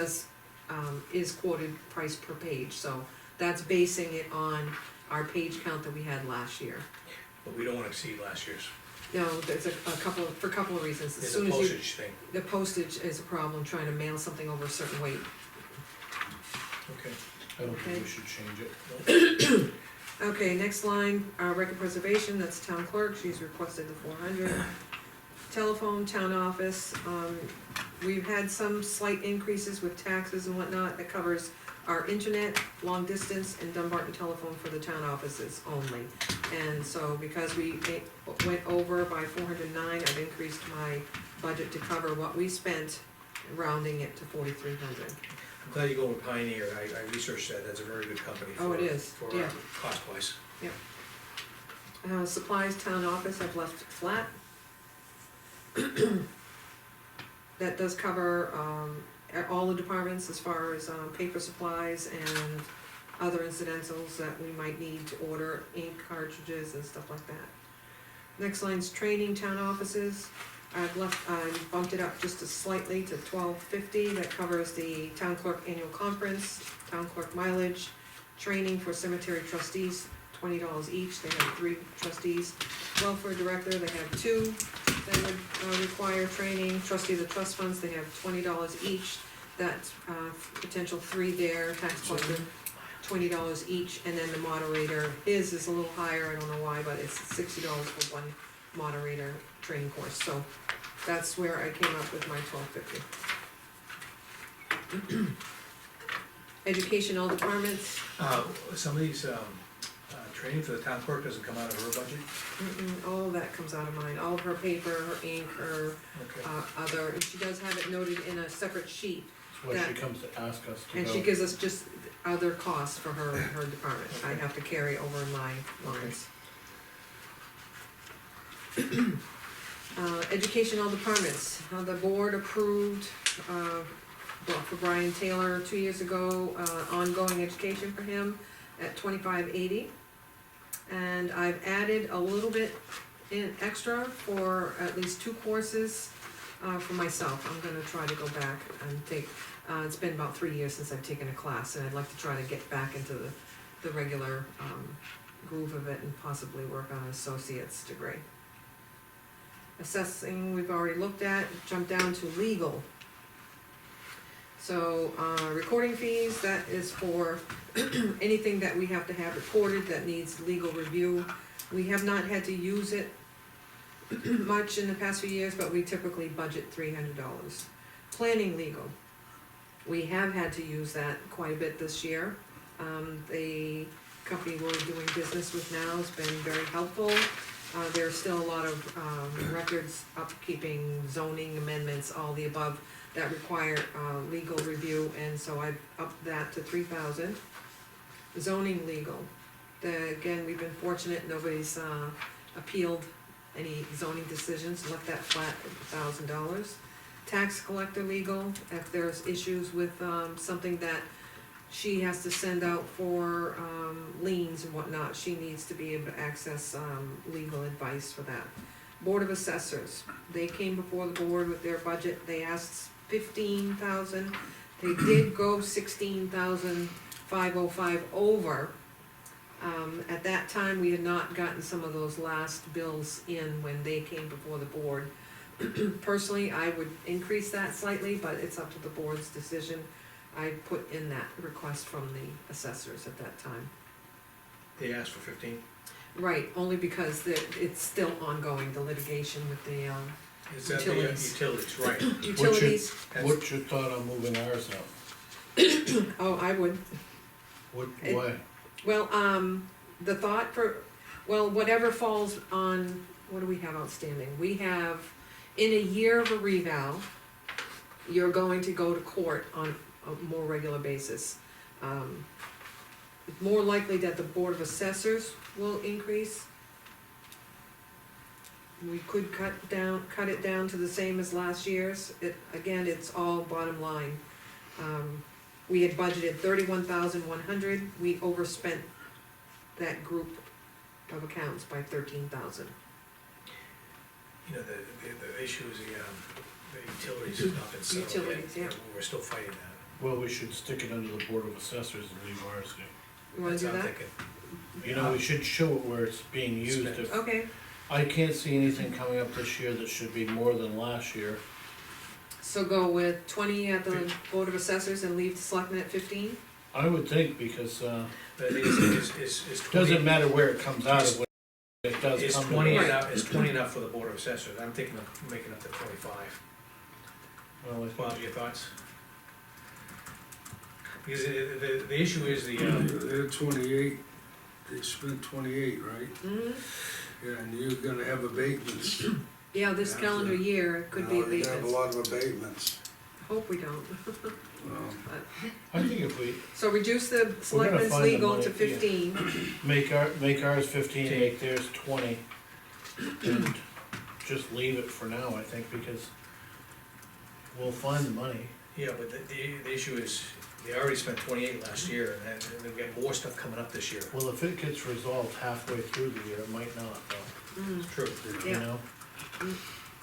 is quoted price per page, so that's basing it on our page count that we had last year. But we don't wanna exceed last year's. No, there's for a couple of reasons. As It's a soon as you, postage thing. the postage is a problem, trying to mail something over a certain weight. Okay. I don't think Okay. we should change it. Okay, next line, record preservation, that's town clerk, she's requested the 400. Telephone, town office, we've had some slight increases with taxes and whatnot, that covers our internet, long distance, and Dunbarton telephone for the town offices only. And so because we went over by 409, I've increased my budget to cover what we spent, rounding it to 4,300. I'm glad you go with Pioneer, I researched that, that's a very good company for. Oh, it is, For yeah. cost wise. Supplies, town office, I've left flat. That does cover, all the departments as far as, paper supplies and other incidentals that we might need to order, ink cartridges and stuff like that. Next line's training, town offices, I bumped it up just slightly to $12.50, that covers the town clerk annual conference, town clerk mileage, training for cemetery trustees, $20 each, they have 3 trustees. Welfare director, they have 2 that would require training. Trustee of the trust funds, they have $20 each. That's potential 3 there, tax collector, $20 each. And then the moderator, his is a little higher, I don't know why, but it's $60 for one moderator training course. So that's where I came up with my $12.50. Education, all departments. Some of these, training for the town clerk doesn't come out of her budget? All of that comes out of mine, all of her paper, her ink, her Okay. other, and she does have it noted in a separate sheet. It's what she comes to ask us to And go. she gives us just other costs for her department, I have to carry over my lines. Education, all departments, the board approved, for Brian Taylor 2 years ago, ongoing education for him at $25.80. And I've added a little bit in extra for at least 2 courses, for myself. I'm gonna try to go back and take, it's been about 3 years since I've taken a class, and I'd like to try to get back into the regular, groove of it and possibly work on an associate's degree. Assessing, we've already looked at, jump down to legal. So, recording fees, that is for anything that we have to have recorded that needs legal review. We have not had to use it much in the past few years, but we typically budget $300. Planning legal, We have had to use that quite a bit this year. The company we're doing business with now has been very helpful. There's still a lot of records, upkeeping, zoning amendments, all the above, that require legal review, and so I've upped that to 3,000. Zoning legal, again, we've been fortunate, nobody's appealed any zoning decisions, left that flat at $1,000. Tax collector legal, if there's issues with something that she has to send out for liens and whatnot, she needs to be able to access legal advice for that. Board of Assessors, they came before the board with their budget, they asked 15,000, they did go 16,505 over. At that time, we had not gotten some of those last bills in when they came before the board. Personally, I would increase that slightly, but it's up to the board's decision. I put in that request from the assessors at that time. They asked for 15. Right, only because it's still ongoing, the litigation with the Is that Utilities. the utilities, right? utilities. What's your thought on moving ours out? Oh, I would. Why? Well, the thought for, whatever falls on, what do we have outstanding? We have, in a year of a revow, you're going to go to court on a more regular basis. It's more likely that the Board of Assessors will increase. We could cut it down to the same as last year's. Again, it's all bottom line. We had budgeted 31,100, we overspent that group of accounts by 13,000. You know, the issue is the utilities have not been settled yet. Utilities, yeah. We're still fighting that. Well, we should stick it under the Board of Assessors and leave ours there. You wanna That's do what I'm that? thinking. You know, we should show it where it's being used. Spent. If, Okay, I can't see anything coming up this year that should be more than last year. so go with 20 at the Board of Assessors and leave the Selectmen at 15? I would think, because, But I think it's doesn't 20, matter where it comes out of, when it does is come. 20 Right. enough, is 20 enough for the Board of Assessors? I'm thinking of making up to 25. Well, I think- Bob, your thoughts? Because the issue is the, They're 28, they spent 28, right? Mm-hmm. Yeah, and you're gonna have abatements. Yeah, this Yeah, calendar so- year, it could be You're gonna have a abatements. lot of abatements. Hope we don't. I think if we So reduce the Selectmen's find the legal money, to yeah. 15. make ours 15, make theirs 20, and just leave it for now, I think, because we'll find the money. yeah, but the issue is, they already spent 28 last year, and they've got more stuff coming up this year. Well, if it gets resolved halfway through the year, it might not, though, Mm, It's true. you Yeah. know?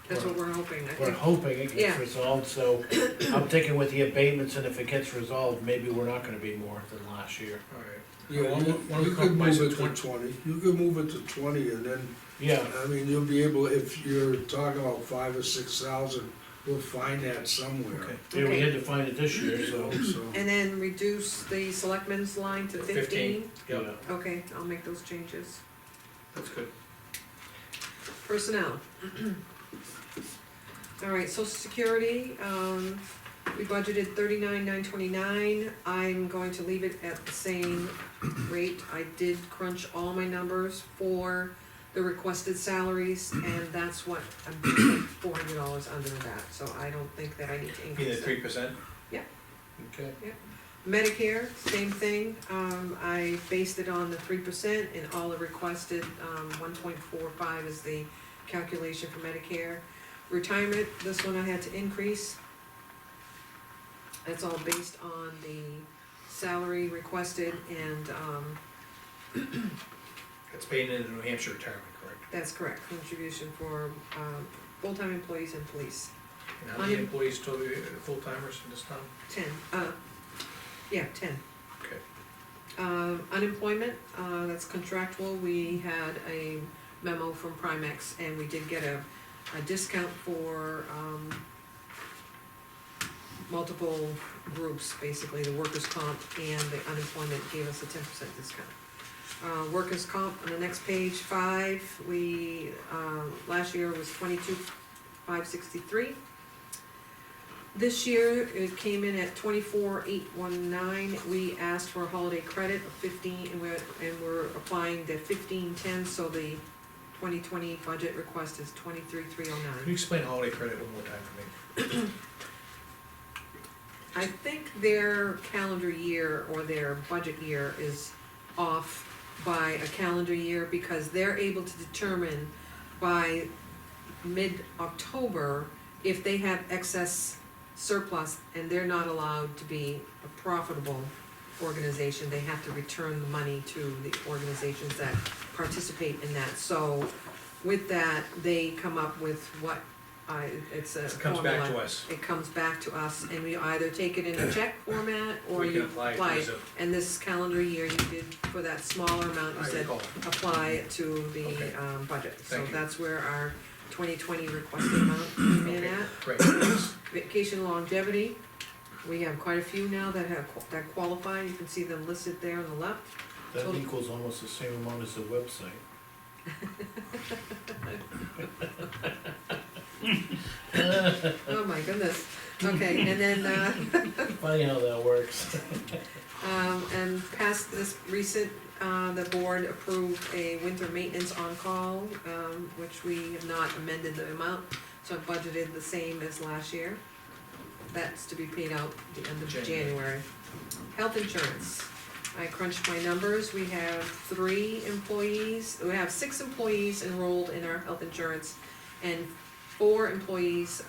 That's what we're hoping, I We're think. hoping it Yeah. gets resolved, so I'm thinking with the abatements, and if it gets resolved, maybe we're not gonna be more than last year. All right. Yeah, Why don't we you could compromise move at it to 20, you could move it to 20, and then, Yeah, I mean, you'll be able, if you're talking about 5 or 6,000, we'll find that somewhere. Okay. yeah, we had to find it this year, So, so. And then reduce the Selectmen's line to 15? Yep, Yeah. Okay, I'll make those changes. that's good. Personnel. All right, social security, we budgeted 39,929, I'm going to leave it at the same rate. I did crunch all my numbers for the requested salaries, and that's what, I'm $400 under that, so I don't think that I need to Either increase that. 3%? Okay, Medicare, same thing, I based it on the 3%, and all the requested, 1.45 is the calculation for Medicare. Retirement, this one I had to increase. That's all based on the salary requested, and, It's paying into New Hampshire retirement, correct? that's correct, contribution for, full-time employees and police. And how many employees total, full-timers in this town? 10, 10. Okay. Unemployment, that's contractual, we had a memo from Primex, and we did get a discount for, multiple groups, basically, the workers' comp and the unemployment gave us a 10% discount. Workers' comp on the next page, 5, we, last year was 22,563. This year, it came in at 24,819. We asked for a holiday credit of 15, and we're applying the 1510, so the 2020 budget request is Can you 23,309. explain holiday credit one more time for me? I think their calendar year or their budget year is off by a calendar year because they're able to determine by mid-October if they have excess surplus, and they're not allowed to be a profitable organization. They have to return the money to the organizations that participate in that. So with that, they come up with what it's a It comes back to formula. us. It comes back to us, and we either take it in a check format or We can you apply it apply as it. a, And this calendar year, you did, for that smaller amount, you I said recall. apply it to the Okay. budget. So Thank you. that's where our 2020 requested amount came in Okay. at. Great. Vacation longevity, we have quite a few now that that qualify. You can see them listed there on the left. That Total- equals almost the same amount as the website. Oh my goodness. Okay, and then, Funny how that works. and past this recent, the board approved a winter maintenance on-call, which we have not amended the amount, so I budgeted the same as last year. That's to be paid out at the end of January. January. Health insurance, I crunched my numbers, we have 6 employees enrolled in our health insurance, and 4 employees,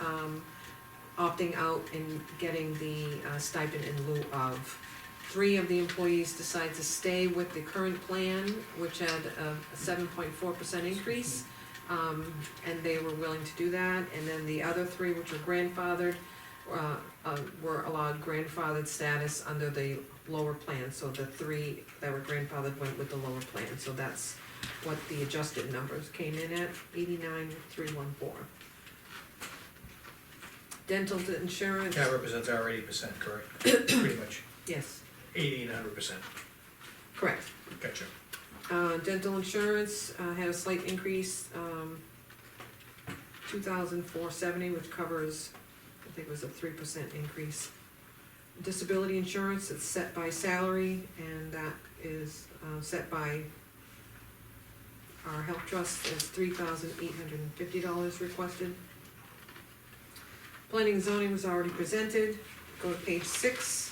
opting out and getting the stipend in lieu of. 3 of the employees decide to stay with the current plan, which had a 7.4% increase, and they were willing to do that. And then the other 3, which were grandfathered, were allowed grandfathered status under the lower plan. So the 3 that were grandfathered went with the lower plan. So that's what the adjusted numbers came in at, 89,314. Dental insurance, That represents our 80%, correct? Pretty much, yes, 80 and 100%. correct. Gotcha. Dental insurance, had a slight increase, 2,470, which covers, I think it was a 3% increase. Disability insurance, it's set by salary, and that is, set by our health trust is $3,850 requested. Planning and zoning was already presented, go to page 6.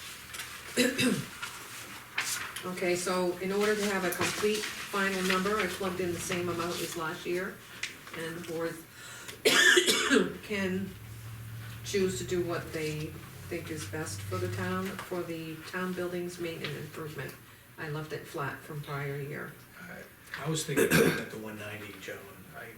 Okay, so in order to have a complete final number, I plugged in the same amount as last year, and the board can choose to do what they think is best for the town buildings maintenance improvement. I left it flat from prior year. I was thinking at the 190, gentlemen,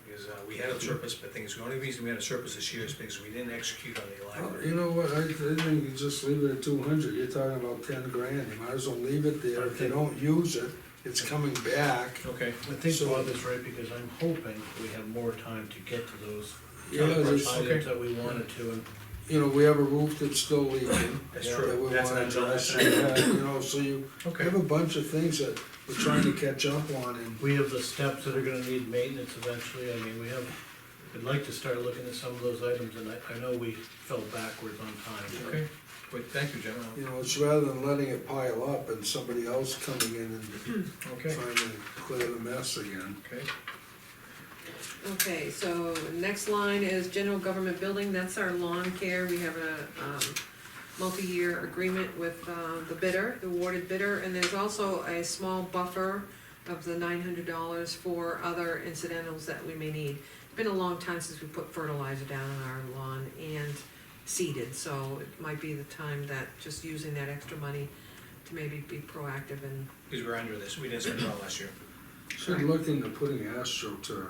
because we had a surplus, but things, the only reason we had a surplus this year is because we didn't execute on the library. You know what, I think you just leave it at 200, you're talking about 10 grand, you might as well leave it there, if you don't use it, it's coming back. Okay, I think So- Bob is right, because I'm hoping we have more time to get to those Yeah, there's, items that we wanted to, and you know, we have a roof that's still leaking. that's Yeah, That true, we that's wanna not, address, that's not, you know, so you okay, have a bunch of things that we're trying to catch up on, and we have the steps that are gonna need maintenance eventually. I mean, I'd like to start looking at some of those items, and I know we fell backwards on time. okay, wait, thank you, gentlemen, you know, it's rather than letting it pile up and somebody else coming in and okay, trying to clear the mess again. okay. Okay, so next line is general government building, that's our lawn care. We have a multi-year agreement with the bidder, the awarded bidder, and there's also a small buffer of the $900 for other incidentals that we may need. It's been a long time since we put fertilizer down on our lawn and seeded, so it might be the time that just using that extra money to maybe be proactive and, Because we're under this, we didn't spend it all last year. Should look into putting astroturf.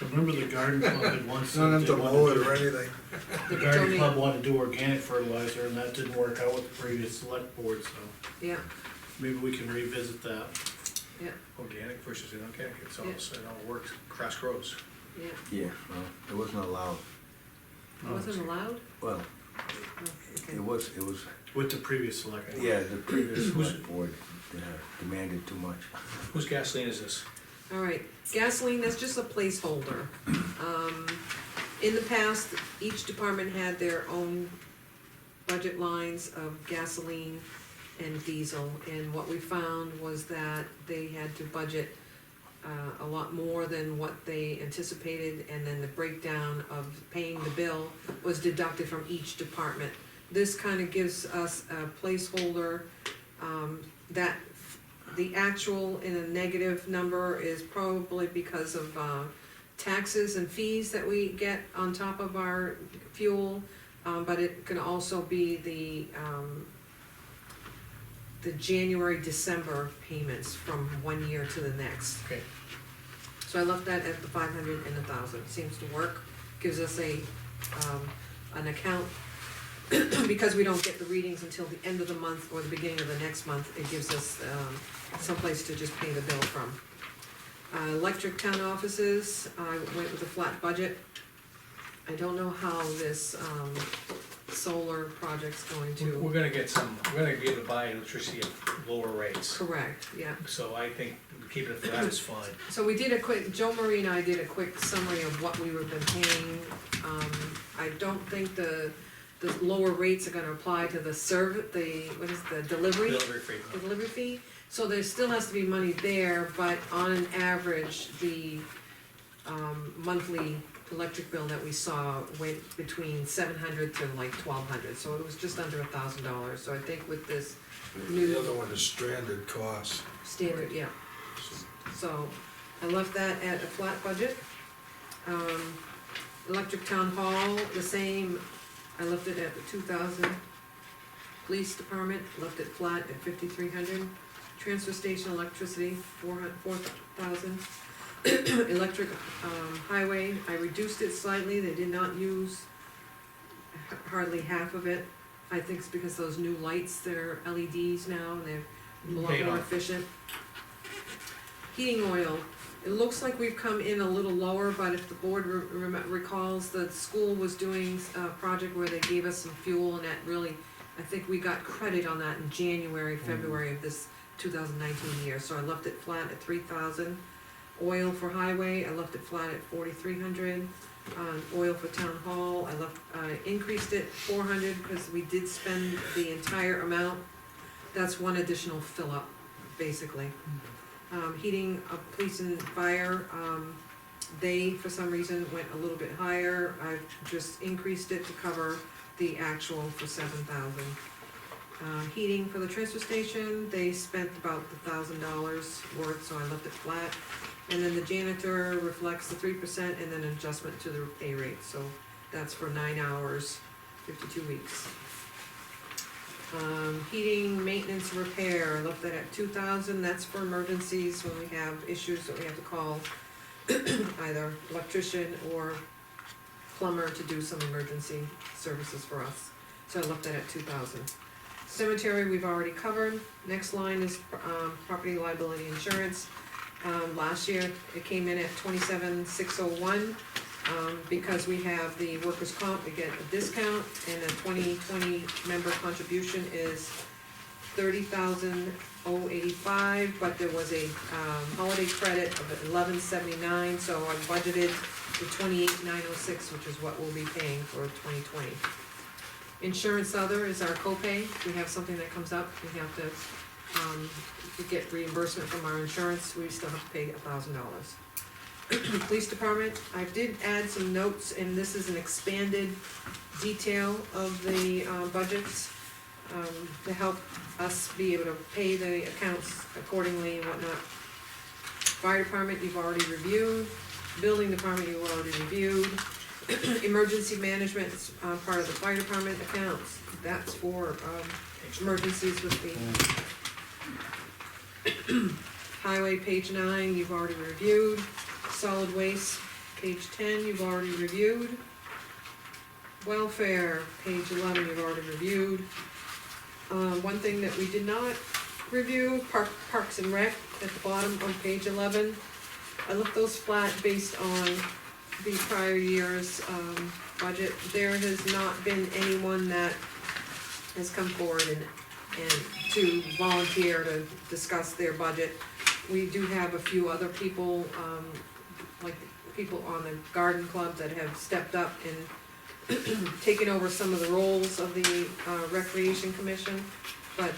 Remember the garden club had once said Don't have they to wanted mow it to or anything. The garden club wanted to do organic fertilizer, and that didn't work out with the previous select board, so yeah, maybe we can revisit that. Organic versus inorganic, it's all, Yeah. it all works, cross roads. yeah. Yeah, well, it wasn't allowed. It wasn't allowed? Well, Oh, okay. it was, With the previous select board. yeah, the previous select board demanded too much. Whose gasoline is this? All right, gasoline, that's just a placeholder. In the past, each department had their own budget lines of gasoline and diesel, and what we found was that they had to budget a lot more than what they anticipated, and then the breakdown of paying the bill was deducted from each department. This kind of gives us a placeholder, that the actual in a negative number is probably because of, taxes and fees that we get on top of our fuel, but it can also be the January, December payments from one year to the next. Okay. So I left that at the 500 and 1,000, seems to work, gives us an account, because we don't get the readings until the end of the month or the beginning of the next month, it gives us, someplace to just pay the bill from. Electric town offices, I went with a flat budget. I don't know how this, solar project's going We're to, gonna get we're gonna be able to buy electricity at lower rates, correct, yeah. so I think keeping it flat is fine. So we did a quick, Joe Marie and I did a quick summary of what we would been paying. I don't think the lower rates are gonna apply to the what is the delivery? Delivery fee. The delivery fee, so there still has to be money there, but on an average, the, monthly electric bill that we saw went between 700 to like 1,200, so it was just under $1,000, so I think with this The new other one is stranded costs. standard, yeah. So, I left that at a flat budget. Electric town hall, the same, I left it at the 2,000. Police department, left it flat at 5,300. Transfer station electricity, 4,000. Electric, highway, I reduced it slightly, they did not use hardly half of it. I think it's because those new lights, they're LEDs now, and they're a lot Paid more off. efficient. Heating oil, it looks like we've come in a little lower, but if the board recalls, the school was doing a project where they gave us some fuel, and that really, I think we got credit on that in January, February of this 2019 year, so I left it flat at 3,000. Oil for highway, I left it flat at 4,300. Oil for town hall, I increased it 400, because we did spend the entire amount. That's one additional fill-up, basically. Heating, police and fire, they, for some reason, went a little bit higher. I've just increased it to cover the actual for 7,000. Heating for the transfer station, they spent about $1,000 worth, so I left it flat. And then the janitor reflects the 3% and then adjustment to the pay rate, so that's for 9 hours, 52 weeks. Heating, maintenance, repair, I left that at 2,000, that's for emergencies, when we have issues that we have to call either electrician or plumber to do some emergency services for us, so I left that at 2,000. Cemetery, we've already covered. Next line is, property liability insurance. Last year, it came in at 27,601, because we have the workers' comp, we get a discount, and the 2020 member contribution is 30,085, but there was a, holiday credit of 1179, so I budgeted the 28,906, which is what we'll be paying for 2020. Insurance other is our copay. We have something that comes up, we have to, get reimbursement from our insurance, we still have to pay $1,000. Police department, I did add some notes, and this is an expanded detail of the, budgets, to help us be able to pay the accounts accordingly and whatnot. Fire department, you've already reviewed. Building department, you've already reviewed. Emergency management, part of the fire department accounts, that's for, emergencies with the highway, page 9, you've already reviewed. Solid waste, page 10, you've already reviewed. Welfare, page 11, you've already reviewed. One thing that we did not review, Parks and Rec, at the bottom on page 11. I left those flat based on the prior year's, budget. There has not been anyone that has come forward and to volunteer to discuss their budget. We do have a few other people, like people on the garden club that have stepped up and taken over some of the roles of the, recreation commission. But,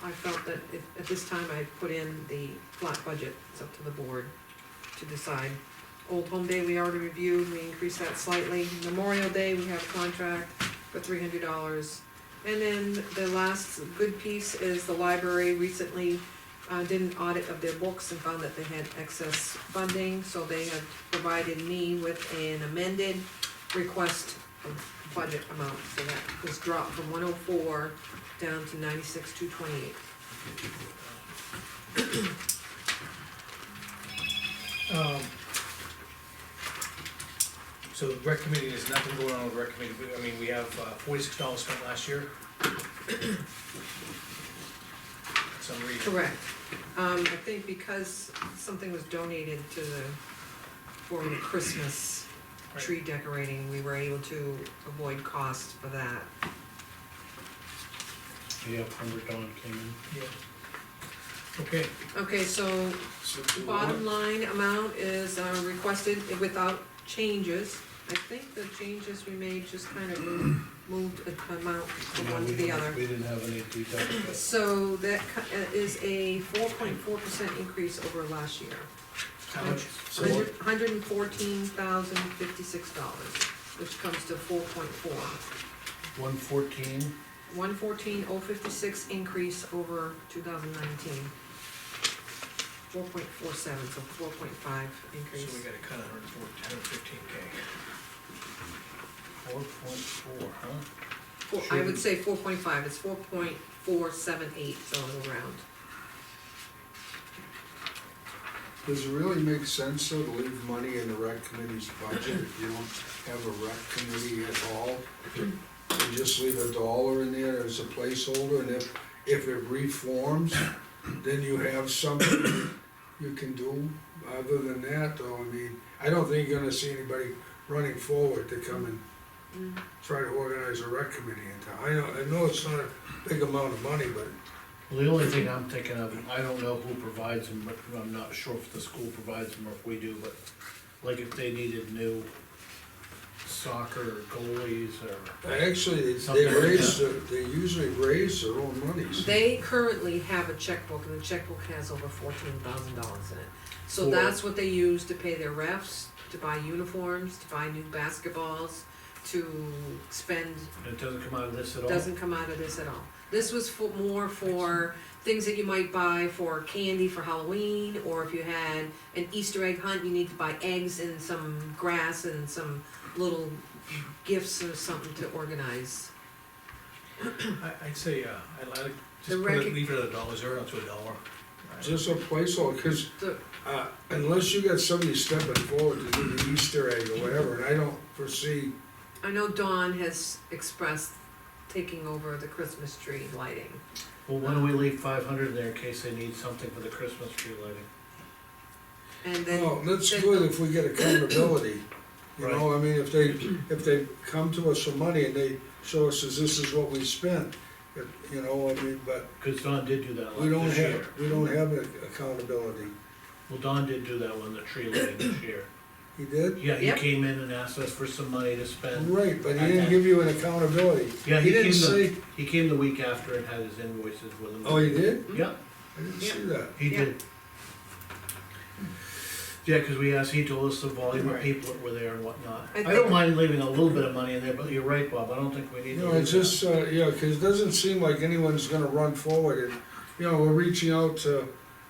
I felt that at this time I put in the flat budget, it's up to the board to decide. Old Home Day, we already reviewed, we increased that slightly. Memorial Day, we have a contract for $300. And then the last good piece is the library recently did an audit of their books and found that they had excess funding, so they have provided me with an amended request of budget amount, so that was dropped from 104 down to 96,228. So the rec committee, there's nothing going on with the rec committee, I mean, we have $46 spent last year. Some reason. Correct. I think because something was donated to the, for the Christmas tree decorating, we were able to avoid costs for that. Yeah, under Dawn came in. Yeah. Okay, Okay, so So the do bottom what? line amount is requested without changes. I think the changes we made just kind of moved an amount from No, one to we the didn't- other. We didn't have any deductibles. So that is a 4.4% increase over last year. how much? So what- $114,056, which comes to 4.4. 114, 114,056 increase over 2019. 4.47, so 4.5 So increase. we gotta cut 115K. 4.4, huh? I would say 4.5, it's 4.478, so it'll round. Does it really make sense though to leave money in the rec committee's budget if you don't have a rec committee at all? You just leave $1 in there as a placeholder, and if it reforms, then you have something you can do. Other than that though, I mean, I don't think you're gonna see anybody running forward to come and try to organize a rec committee in town. I know it's not a big amount of money, but Well, the only thing I'm thinking of, I don't know who provides them, but I'm not sure if the school provides them or if we do, but like if they needed new soccer goalies or, actually, Something like they usually raise their own monies. They currently have a checkbook, and the checkbook has over $14,000 in it. So For- that's what they use to pay their refs, to buy uniforms, to buy new basketballs, to spend, it doesn't come out of this at all? doesn't come out of this at all. This was more for things that you might buy for candy for Halloween, or if you had an Easter egg hunt, you need to buy eggs and some grass and some little gifts or something to organize. I'd say, I'd like, The just rec- leave it at $1, zero to $1. Just a placeholder, cause The- unless you got somebody stepping forward to do the Easter egg or whatever, and I don't foresee, I know Dawn has expressed taking over the Christmas tree lighting. Well, why don't we leave 500 there in case they need something for the Christmas tree lighting? And then, well, that's good if we get accountability. You know, I mean, if they come to us for money and they show us as this is what we spent, you know, I mean, but Cause Don did do that we don't this year. have accountability. Well, Don did do that one, the tree lighting this year. He did? Yeah, he Yep. came in and asked us for some money to spend. Right, but he didn't give you an accountability. Yeah, He didn't say, he came the week after and had his invoices with him. oh, he did? Yeah, I didn't Yeah. see that. he Yeah. did. Yeah, cause we asked, he told us the volume of Right. people that were there and whatnot. I I don't think- mind leaving a little bit of money in there, but you're right, Bob, I don't think we need You to know, do it's that. just, yeah, cause it doesn't seem like anyone's gonna run forward and, you know, we're reaching out to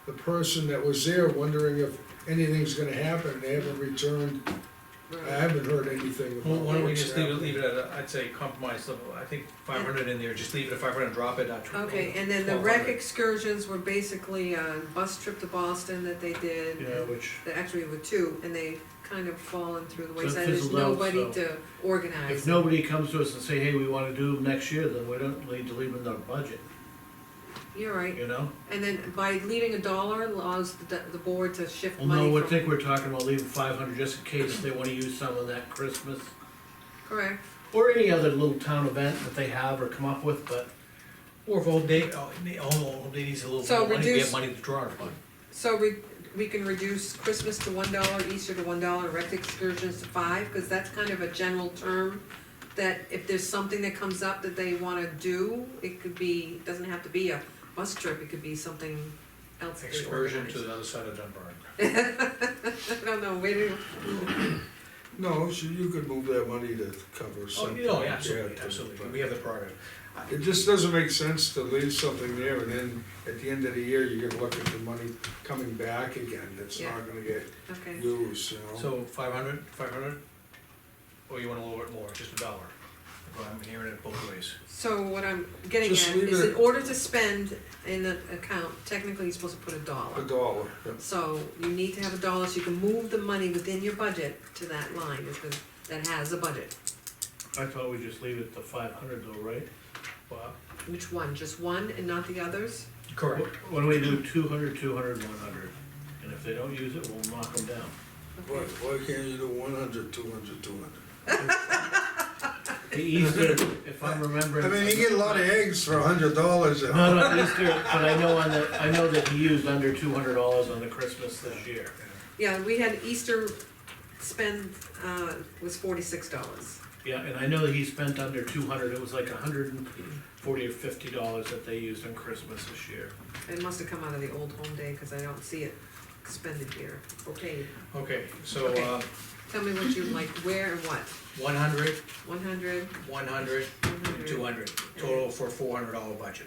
the person that was there, wondering if anything's gonna happen, and they haven't returned. I haven't heard anything Well, about why don't we what's just leave happening. it at, I'd say compromise level, I think 500 in there, just leave it at 500, drop it at. okay, and then the rec 1200. excursions were basically a bus trip to Boston that they did. Yeah, which, They actually were two, and they kind of fallen through the So it wayside, there's fizzled out, nobody so- to organize. if nobody comes to us and say, hey, we wanna do them next year, then we don't need to leave them in our budget, You're right, you know? and then by leaving $1 allows the board to shift Well, money no, I from. think we're talking about leaving 500 just in case they wanna use some of that Christmas, Correct, or any other little town event that they have or come up with, but Or if Old Day, Old Day needs a little So more money, we reduce- have money to draw from. so we can reduce Christmas to $1, Easter to $1, rec excursions to $5, cause that's kind of a general term. That if there's something that comes up that they wanna do, it could be, doesn't have to be a bus trip, it could be something else that they Excursion organize. to the other side of Dunbarton. I don't know, where do, No, so you could move that money to cover Oh, something. yeah, absolutely, we have the prerogative. It just doesn't make sense to leave something there and then at the end of the year, you're gonna look at the money coming back again, that's Yeah. not gonna get okay. used, you know? So 500? Or you wanna lower it more, just $1? Well, I'm hearing it both ways. So what I'm getting Just at leave is it- in order to spend in an account, technically you're supposed to put A $1. dollar, yeah. So you need to have $1 so you can move the money within your budget to that line, that has a budget. I thought we just leave it to 500 though, right? Well, Which one, just one and not the others? correct. When we do 200, 200, 100, and if they don't use it, we'll knock them down. Why can't you do 100, 200, 200? The Easter, if I'm remembering. I mean, you get a lot of eggs for $100. No, no, Easter, but I know that he used under $200 on the Christmas this year. Yeah, we had Easter spend, was $46. Yeah, and I know that he spent under 200, it was like $140 or $50 that they used on Christmas this year. It must have come out of the old home day, cause I don't see it expended here, okay. Okay, so, Okay. Tell me what you like, where and what, 100, 100, 100, 100. 200, total for $400 budget.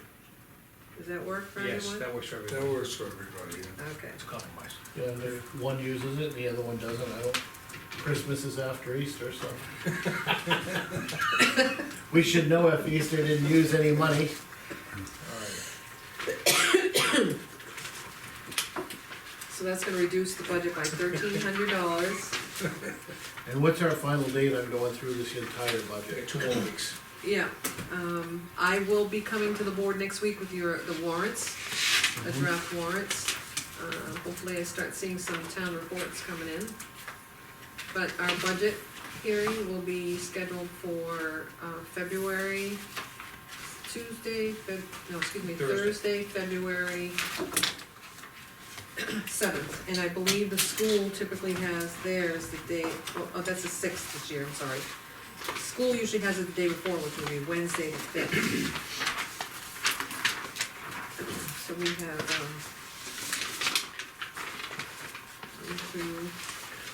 Does that work for everyone? Yes, that works for That everyone, works for everybody, yeah. Okay, it's a compromise. Yeah, and if one uses it, the other one doesn't, I don't, Christmas is after Easter, so. We should know if Easter didn't use any money. Alright, so that's gonna reduce the budget by $1,300. And what's our final date on going through this entire we budget? got 2 more weeks. Yeah, I will be coming to the board next week with the warrants, the draft warrants. Hopefully I start seeing some town reports coming in. But our budget hearing will be scheduled for, February, Thursday, February 7th. And I believe the school typically has theirs the day, oh, that's the 6th this year, I'm sorry. School usually has it the day before, which will be Wednesday the 5th. So we have,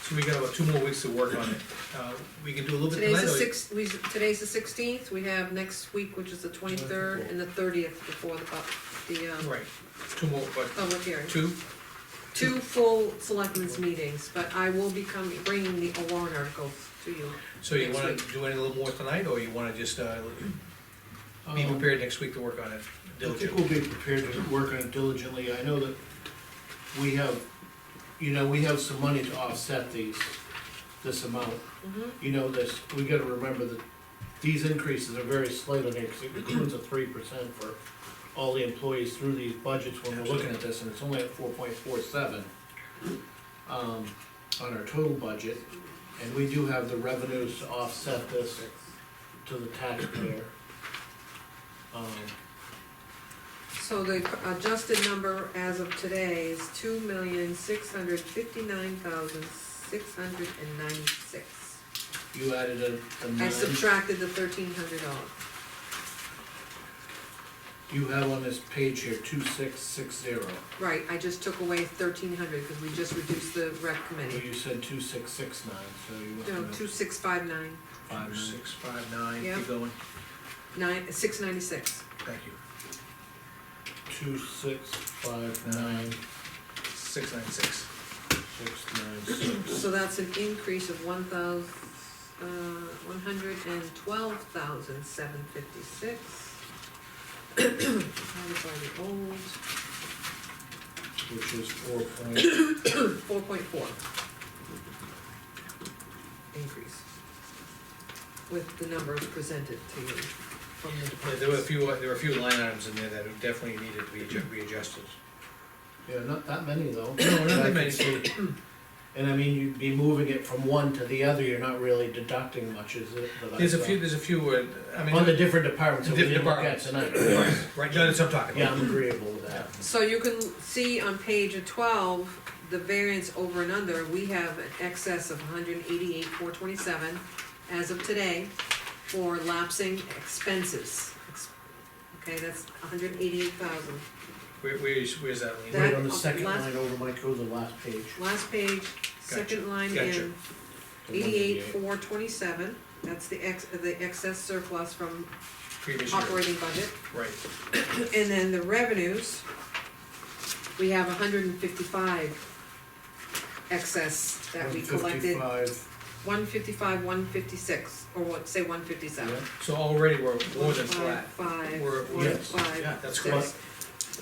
So we got about 2 more weeks to work on it. We can do a little bit tonight. today's the 16th, we have next week, which is the 23rd, and the 30th before the Right, 2 more, but public hearing. 2? Two full selectmen's meetings, but I will be bringing the warrant articles to you. So you Next wanna week. do any a little more tonight, or you wanna just, be Um, prepared next week to work on it I think diligently? we'll be prepared to work on it diligently, I know that we have, we have some money to offset this amount. Mhm. We gotta remember that these increases are very slight on here, cause it includes a 3% for all the employees through these budgets when we're looking at this, and it's only at 4.47 on our total budget, and we do have the revenues to offset this to the taxpayer. So the adjusted number as of today is $2,659,696. You added a I 9, subtracted the $1,300. you have on this page here 2660. Right, I just took away 1,300, cause we just reduced the rec Well, committee. you said 2669, so you No, went to 2,659, 59. 659, Yeah. keep going, 696. thank you. 2659, 696. 696. So that's an increase of 112,756. That was on the old, Which is 4.4 increase. With the numbers presented to you from the Yeah, department. there were a few line items in there that definitely needed to be readjusted. Yeah, not that many though. No, not that I many. can see. And I mean, you'd be moving it from one to the other, you're not really deducting much, is it? that I There's a saw? few, I mean. On the different departments that we Different didn't look at tonight. Right, no, that's what I'm talking Yeah, about. I'm agreeable with that. So you can see on page 12, the variance over and under, we have an excess of 188,427 as of today for lapsing expenses. Okay, that's 188,000. Where's that, Lean? That- Right on the second last- line over, Mike, go to the last page. Last page, second line Gotcha. in, The 88,427, that's the excess surplus from Previous year, operating budget. right. And then the revenues, we have 155 excess that we collected, 155, 156, or what, say 157. yeah. So already we're more than flat. 155, Yes. 155. Yeah, that's But correct.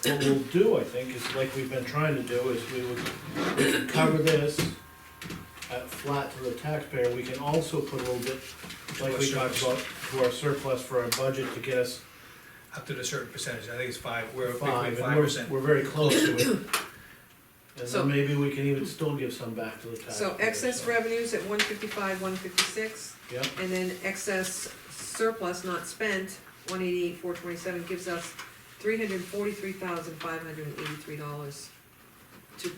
what we'll do, I think, is like we've been trying to do, is we would cover this at flat to the taxpayer. We can also put a little bit, like we talked about, to our surplus for our budget to get us Up to a certain percentage, I think it's 5, we're five, between and 5%. we're very close to it. And So- then maybe we can even still give some back to the taxpayer. So excess revenues at 155, 156, Yep, and then excess surplus not spent, 188,427, gives us $343,583 to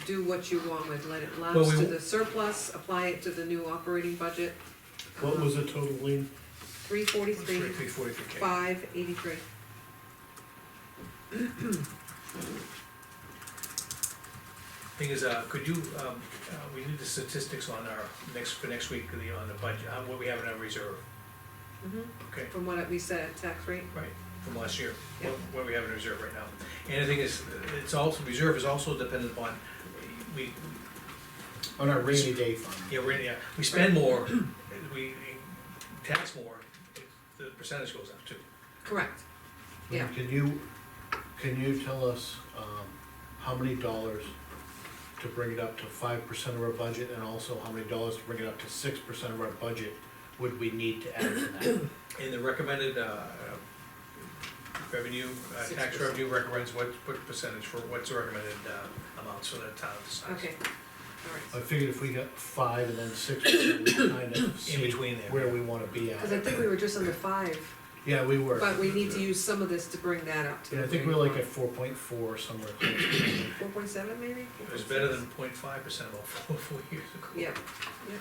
do what you want with, let it Well, lapse we- to the surplus, apply it to the new operating budget. what was the total, Lean? 343, 343K. 583. Thing is, could you, we need the statistics on our for next week, on the budget, what we have in our reserve, Mhm. okay? From what we said, tax rate. Right, from last year, Yeah. what we have in reserve right now. And the thing is, it's also, reserve is also dependent upon, we, On our rainy day fund. we spend more, we tax more, the percentage goes up too. Correct. Yeah. Can you tell us, how many dollars to bring it up to 5% of our budget, and also how many dollars to bring it up to 6% of our budget would we need to add to that? In the recommended, revenue, tax 6%. revenue recommends what percentage for, what's the recommended, amounts for the town size? Okay, all I right. figured if we got 5 and then 6%, we kind of In see between there. where we wanna be at. Cause I think we were just under 5, Yeah, we were. but we need to use some of this to bring that up to. Yeah, I think we're like at 4.4 somewhere close. 4.7 maybe? It was better than 0.5% about 4 years ago. Yeah, yeah.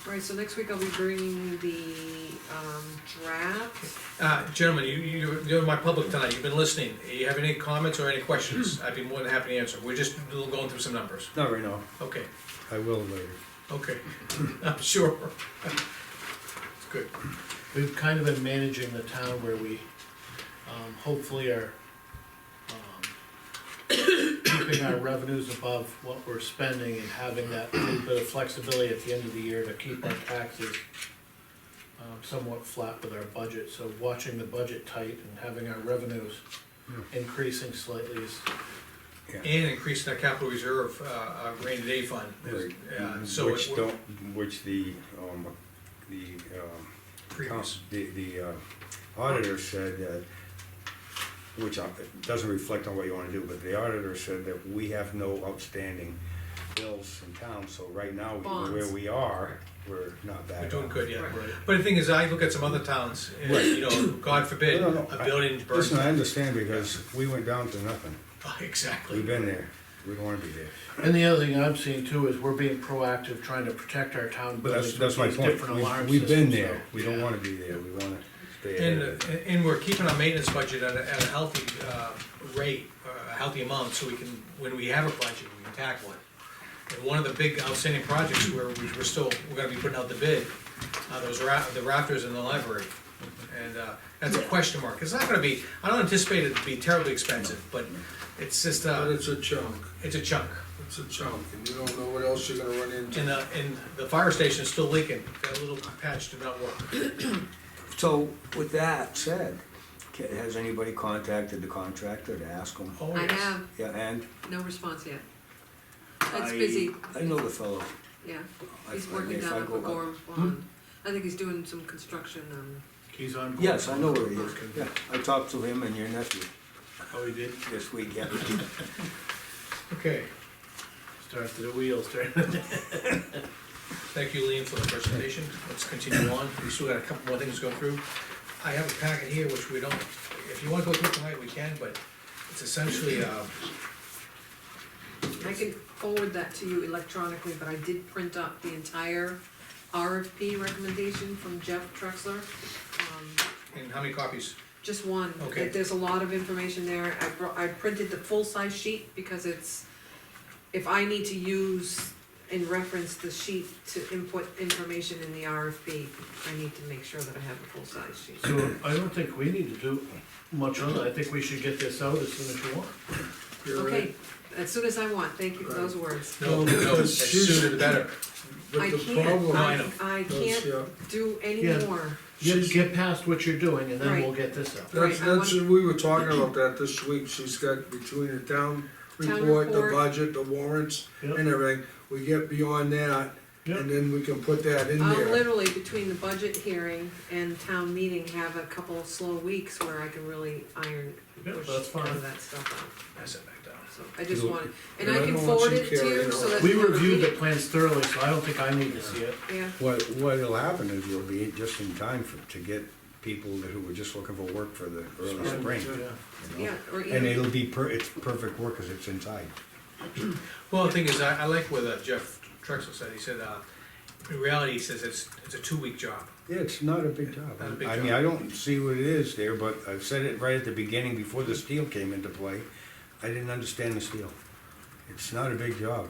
All right, so next week I'll be bringing the, draft. Gentlemen, you're my public tonight, you've been listening, you have any comments or any questions, I'd be more than happy to answer, we're just going through some numbers. Not right now, Okay, I will later. okay, I'm sure. It's good. We've kind of been managing the town where we, hopefully are, keeping our revenues above what we're spending and having that little bit of flexibility at the end of the year to keep our taxes somewhat flat with our budget, so watching the budget tight and having our revenues increasing slightly is, And increasing our capital reserve, our rainy day fund, Right. so Which it, don't, which the previous, the auditor said that, which it doesn't reflect on what you wanna do, but the auditor said that we have no outstanding bills in town, so right now, Bonds. where we are, we're not bad. we're doing off. good, yeah. Right. But the thing is, I look at some other towns, and, Right. you know, God forbid, No, a building burns. Listen, I understand, because we went down to nothing, Exactly. we've been there, we don't wanna be there. and the other thing I'm seeing too is we're being proactive, trying to protect our town But buildings that's with my these point, different alarm we've been systems, there, so, we don't yeah. wanna be there, we wanna stay ahead And, of it. and we're keeping our maintenance budget at a healthy, rate, a healthy amount, so we can, when we have a budget, we can tackle it. And one of the big outstanding projects where we're gonna be putting out the bid, those the rafters in the library. And, that's a question mark, it's not gonna be, I don't anticipate it to be terribly expensive, but it's just, But it's a chunk, it's a chunk. it's a chunk, and you don't know what else you're gonna run into. And the fire station's still leaking, that little patch did not work. So, with that said, has anybody contacted the contractor to ask him? Oh, I yes. have, Yeah, and? no response yet. It's I- busy, I know the fellow. yeah, I- he's I- working if down I at go up- Gorham Pond. I think he's doing some construction, He's on. board. Yes, I know where he is. Yeah, I talked to him and your nephew Oh, he did, this week, yeah. Okay, starts the wheels, thank you, Lean, for the presentation, let's continue on, we still got a couple more things to go through. I have a packet here which we don't, if you wanna go through it tonight, we can, but it's essentially, I I can forward that to you electronically, but I did print up the entire RFP recommendation from Jeff Trexler. And how many copies? Just one. Okay. There's a lot of information there. I printed the full-size sheet because if I need to use and reference the sheet to input information in the RFP, I need to make sure that I have a full-size sheet. So I don't think we need to do much on it, I think we should get this out as soon as you want. You're Okay, right. as soon as I want, thank you for those words. No, no, the sooner the better. But I the can't, problem I know. I is, can't yeah, do any Yeah. more. Get past what you're doing, and then we'll Right. get this out. That's, Right, I that's, we were talking about that this week, she's got between the town report, the report. budget, the warrants, Yep. and everything, we get beyond that, Yep. and then we can put that in I'll there. literally, between the budget hearing and town meeting, have a couple of slow weeks where I can really Yeah, push that's fine. some of that stuff out. Pass it back down. So I just It'll- wanted, and Yeah, I I can don't want forward you it to carrying you it so on. that. We you can reviewed read the it. plans thoroughly, so I don't think I need to see it. Yeah, What'll happen is you'll be just in time to get people who were just looking for work for the early spring, Yeah. you know? yeah, or And even, it'll be it's perfect work, cause it's inside. Well, the thing is, I like what Jeff Trexler said, he said, in reality, he says it's a 2-week job. Yeah, it's not a big job. Not a big I mean, job. I don't see what it is there, but I've said it right at the beginning, before the steel came into play. I didn't understand the steel. It's not a big job.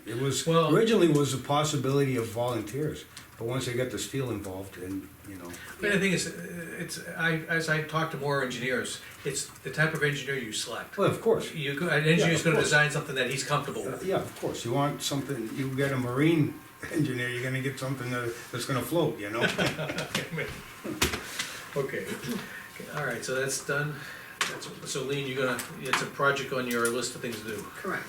It was, Well- originally was a possibility of volunteers, but once they got the steel involved and, you know. But the thing is, as I talk to more engineers, it's the type of engineer you select. Well, of course, An engineer's of gonna course. design something that he's comfortable with. yeah, of course, you want something, you get a marine engineer, you're gonna get something that's gonna float, you know? Okay, all right, so that's done. So Lean, it's a project on your list of things to do. correct.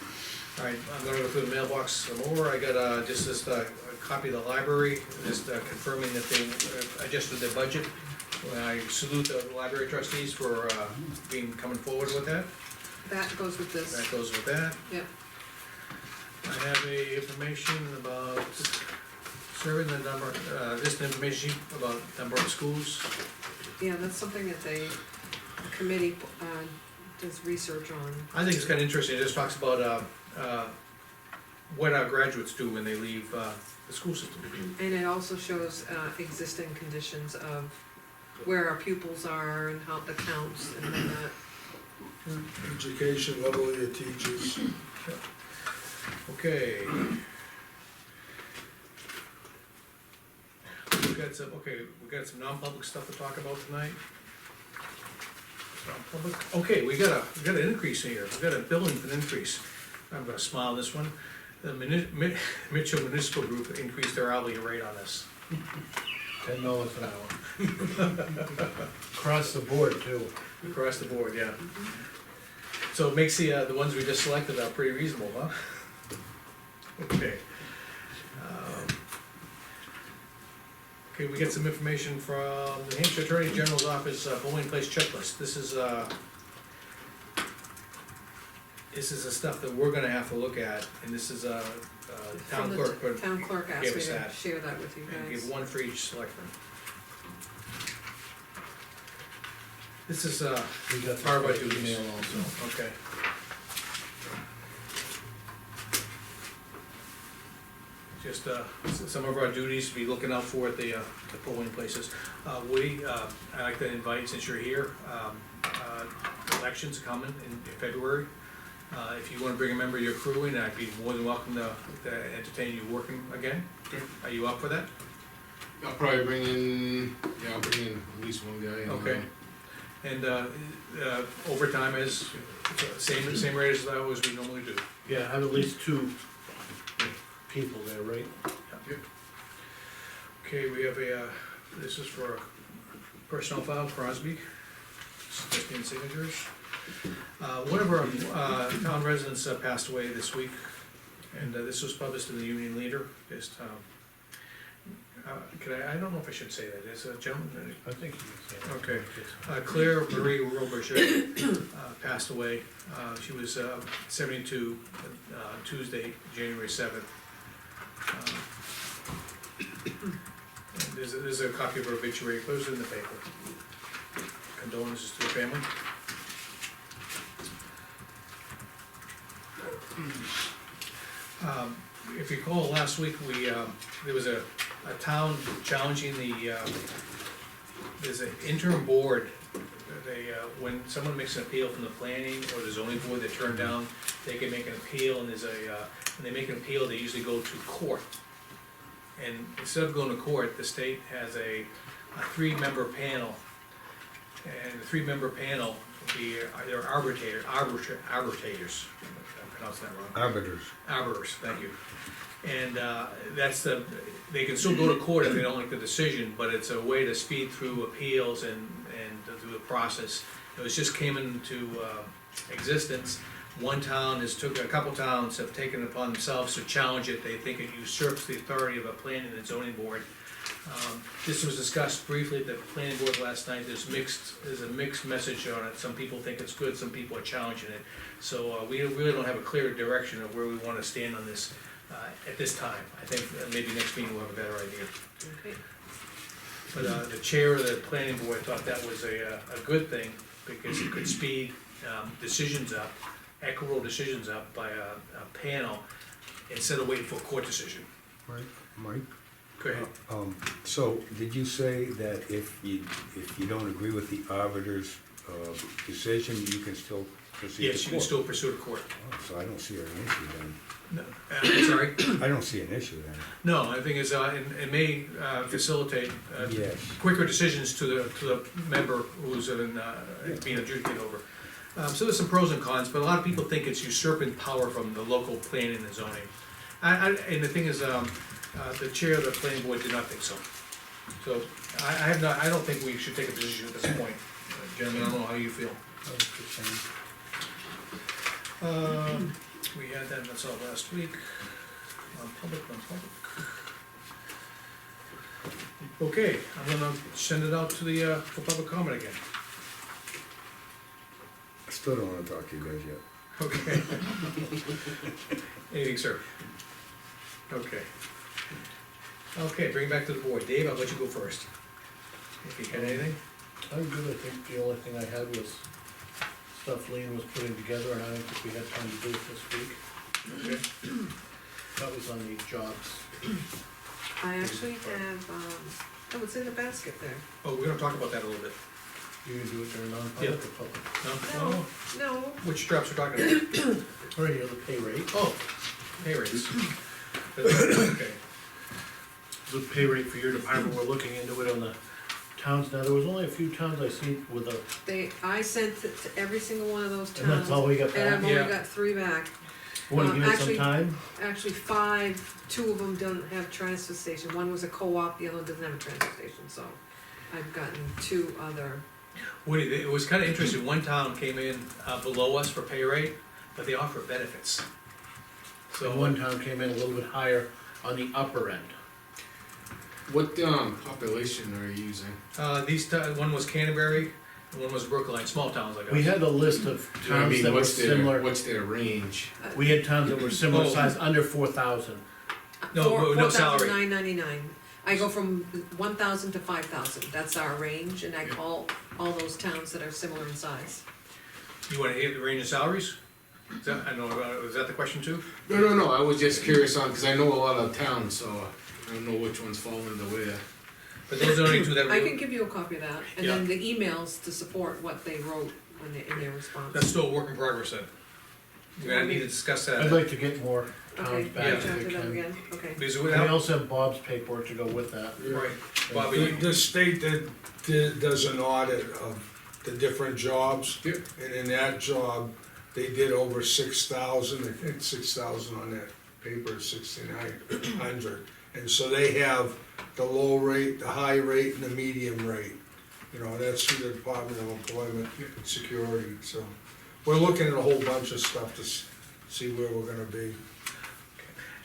All right, I'm gonna go through the mailbox some more. I got just this a copy of the library, just confirming that they adjusted their budget. I salute the library trustees for coming forward with that. That goes with this, That goes with that. yep. I have a information about serving the number, this information about Dunbarton schools. Yeah, that's something that the committee, does research on. I think it's kinda interesting, it just talks about, what our graduates do when they leave, the school system. And it also shows, existing conditions of where our pupils are and how the counts and then that. Education level of your teachers. Okay. We got some non-public stuff to talk about tonight. Non-public, okay, we got an increase here, we got a billing for an increase. I'm gonna smile this one. The Mitchell Municipal Group increased their hourly rate on us. $10 an hour. Across the board too. Across the board, yeah. So it makes the ones we just selected are pretty reasonable, huh? Okay. Okay, we get some information from the New Hampshire Attorney General's Office, polling place checklist. This is the stuff that we're gonna have to look at, and this is, town From the clerk, but Town clerk asked gave me us to that. share that with you and guys. give one for each selectman. This is, We got Part of our the duties. email also. okay. Just, some of our duties to be looking out for at the polling places. Woody, I'd like to invite, since you're here, elections coming in February. If you wanna bring a member of your crew in, I'd be more than welcome to entertain you working again. Okay. Are you up for that? I'll probably bring in at least one guy. and, Okay. And, overtime is same rate as we normally do. Yeah, have at least 2 people there, right? Okay, we have this is for personnel file, Crosby, just in signatures. One of our town residents passed away this week, and this was published in the Union Leader. Just, I don't know if I should say that, is a gentleman, I think you can say that. Okay. Claire Marie Roberger passed away. She was 72, Tuesday, January 7th. And there's a copy of her obituary, it goes in the paper. Condolences to the family. If you recall, last week, there was a town challenging there's an interim board. When someone makes an appeal from the planning or the zoning board, they're turned down, they can make an appeal, and when they make an appeal, they usually go to court. And instead of going to court, the state has a 3-member panel. And the 3-member panel will be, they're arbitrators, I'm pronouncing that wrong. Arbiters, thank you. And they can still go to court if they don't like the decision, but it's a way to speed through appeals and to do the process. It just came into existence. A couple towns have taken it upon themselves to challenge it. They think it usurps the authority of a planning and zoning board. This was discussed briefly at the planning board last night. There's a mixed message on it. Some people think it's good, some people are challenging it. So we really don't have a clear direction of where we wanna stand on this at this time. I think maybe next meeting we'll have a better idea. Okay. But the chair of the planning board thought that was a good thing, because it could speed decisions up, equitable decisions up by a panel, instead of waiting for a court decision. Right, Mike? Go ahead. So, did you say that if you don't agree with the arbiter's decision, you can still proceed to court? Yes, you can still pursue a court. Oh, so I don't see an issue then. No, sorry? I don't see an issue then. No, I think it may facilitate Yes. quicker decisions to the member who's being adjudicated over. So there's some pros and cons, but a lot of people think it's usurping power from the local planning and zoning. And the thing is, the chair of the planning board did not think so. So I don't think we should take a position at this point. Gentlemen, I don't know how you feel. We had that's all last week. Non-public. Okay, I'm gonna send it out to for public comment again. I still don't wanna talk to you guys yet. Okay. Anything, sir? Okay. Okay, bring it back to the board. Dave, I'll let you go first. If you had anything? I'm good. I think the only thing I had was stuff Lean was putting together, and I don't think we had time to do it this week. Okay. That was on the jobs. I actually have, it's in the basket there. Oh, we're gonna talk about that a little bit. You can do it during non-public or public. No? No, Which drops we're talking about? Right here, the pay rate. Oh, pay rates. Okay. The pay rate for your department, we're looking into it on the towns. Now, there was only a few towns I seen with a, I sent it to every single one of those and that's towns, all we got and I've back. only Yeah. got 3 back. Wanna give it some actually- time? Actually, 5, 2 of them don't have transfer station. One was a co-op, the other one doesn't have a transfer station, so I've gotten 2 other. Woody, it was kinda interesting. One town came in below us for pay rate, but they offer benefits. So one town came in a little bit higher on the upper end. What population are you using? One was Canterbury, and one was Brookline, small towns like us. We had a list of towns that were similar. What's their range? We had towns that were similar Oh. size, under 4,000. No salary. $4,999. I go from 1,000 to 5,000. That's our range, and I call all those towns that are similar in size. You wanna hit the range of salaries? Is that, I don't know, is that the question too? No, I was just curious on, cause I know a lot of towns, so I don't know which ones fall into where. But those are the only two that I were, can give you a copy of that, and then the emails to support what they wrote when they, in their response. that's still a work in progress then. We're gonna need to discuss that. I'd like to get more Okay, towns you back Yeah. if have we to them can. again, okay. Because We without, also have Bob's paperwork to go with that. right, Bobby, The state does an audit of the different jobs. Yep. And in that job, they did over 6,000, I think 6,000 on that paper, 6,900. And so they have the low rate, the high rate, and the medium rate. You know, that's through the Department of Employment and Security, so. We're looking at a whole bunch of stuff to see where we're gonna be.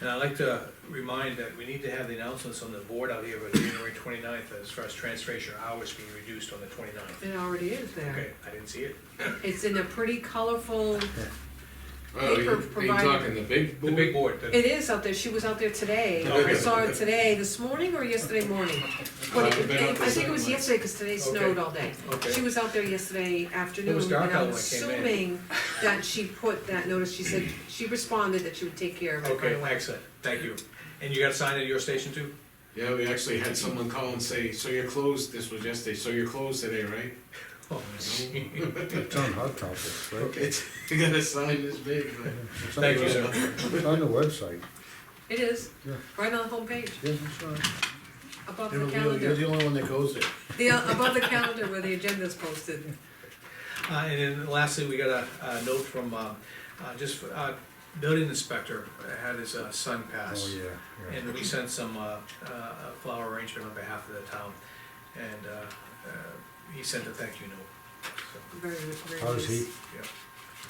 and I'd like to remind that we need to have the announcements on the board out here by January 29th as far as transfer hours being reduced on the 29th. It already is there. Okay, I didn't see it. It's in a pretty colorful Oh, you provided. talking the big The board? big board, It is out there, she was out there today, I Okay. saw it today, this morning or yesterday morning? But I've been out I think there it was somewhere. yesterday, cause today snowed all day. okay. She was out there yesterday afternoon, and dark out I'm when I came in. assuming that she put that notice, she said, she responded that she would take care of it right Okay, away. excellent, thank you. And you got a sign at your station too? Yeah, we actually had someone call and say, so you're closed, this was yesterday, so you're closed today, right? Oh, gee. It's on Hot Topics, right? It's, you got a sign this big, but. It's on Thank the- you, sir. It's on the website. It is, Yeah. right on the homepage, Yes, it's on. above the You're calendar, the only one that goes there. above the calendar where the agenda's posted. And then lastly, we got a note from, building inspector had his son pass. Oh, yeah, And we sent some, flower arrangement on behalf of the town, and, he sent a thank you note. So, Very, very How is he? nice. yeah,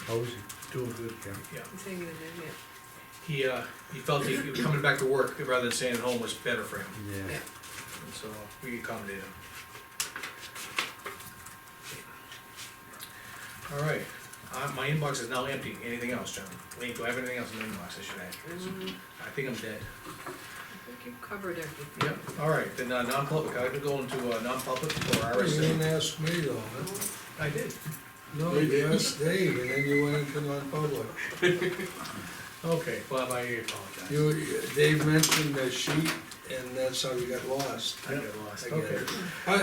How is he? Doing good. yeah. He's hanging in there, yeah. He felt coming back to work rather than staying at home was better for him, Yeah. Yeah. and so we accommodated him. All right, my inbox is now empty. Anything else, John? Lee, do I have anything else in my inbox I should add? I think I'm dead. I think you covered everything. Yep, all right, then, non-public, I could go into, non-public for You RSA. didn't ask me though, huh? I did. No, you asked Dave, and then you went into non-public. Okay, Bob, I apologize. Dave mentioned the sheet, and that's how you got lost. I got lost, I get okay. it.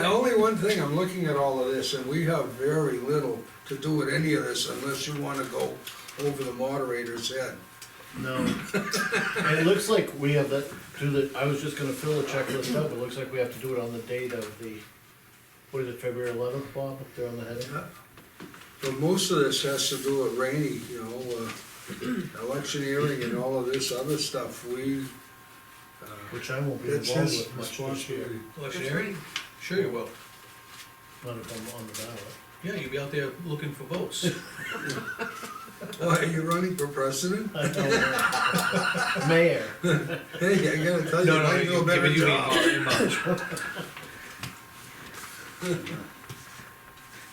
Only one thing, I'm looking at all of this, and we have very little to do with any of this unless you wanna go over the moderator's head. No. And it looks like we have that, I was just gonna fill the checklist up, it looks like we have to do it on the date of the, what is it, February 11th, Bob, up there on the heading? But most of this has to do with Rainey, electioneering and all of this other stuff, Which I won't be it's involved his with much this year, responsibility. Electioneering? Sure you will. not if I'm on the ballot. Yeah, you'll be out there looking for votes. Why, are you running for president? Mayor. Hey, I gotta tell you, No, I do a better you mean job. in March.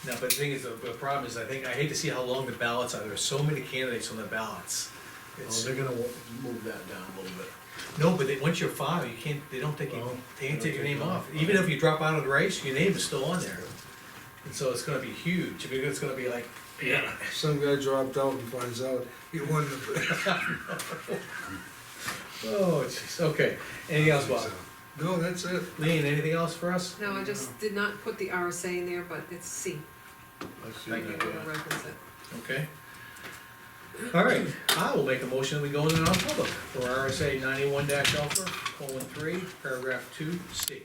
No, but the thing is, the problem is, I hate to see how long the ballots are, there are so many candidates on the ballots. Oh, It's, they're gonna move that down a little bit. no, but once you're filed, you can't, they don't take Oh, they can't they take your don't name take it off, off. even if you drop out of the race, your name is still on there. And so it's gonna be huge, I mean, it's gonna be like, yeah. Some guy dropped out and finds out he won the. Oh, jeez, okay, anything else, Bob? No, that's it. Lean, anything else for us? No, I just did not put the RSA in there, but it's C, I see Thank that, I'm gonna yeah. reference it. Okay. All right, I will make a motion that we go into non-public for RSA 91-alpha:3, paragraph 2, C.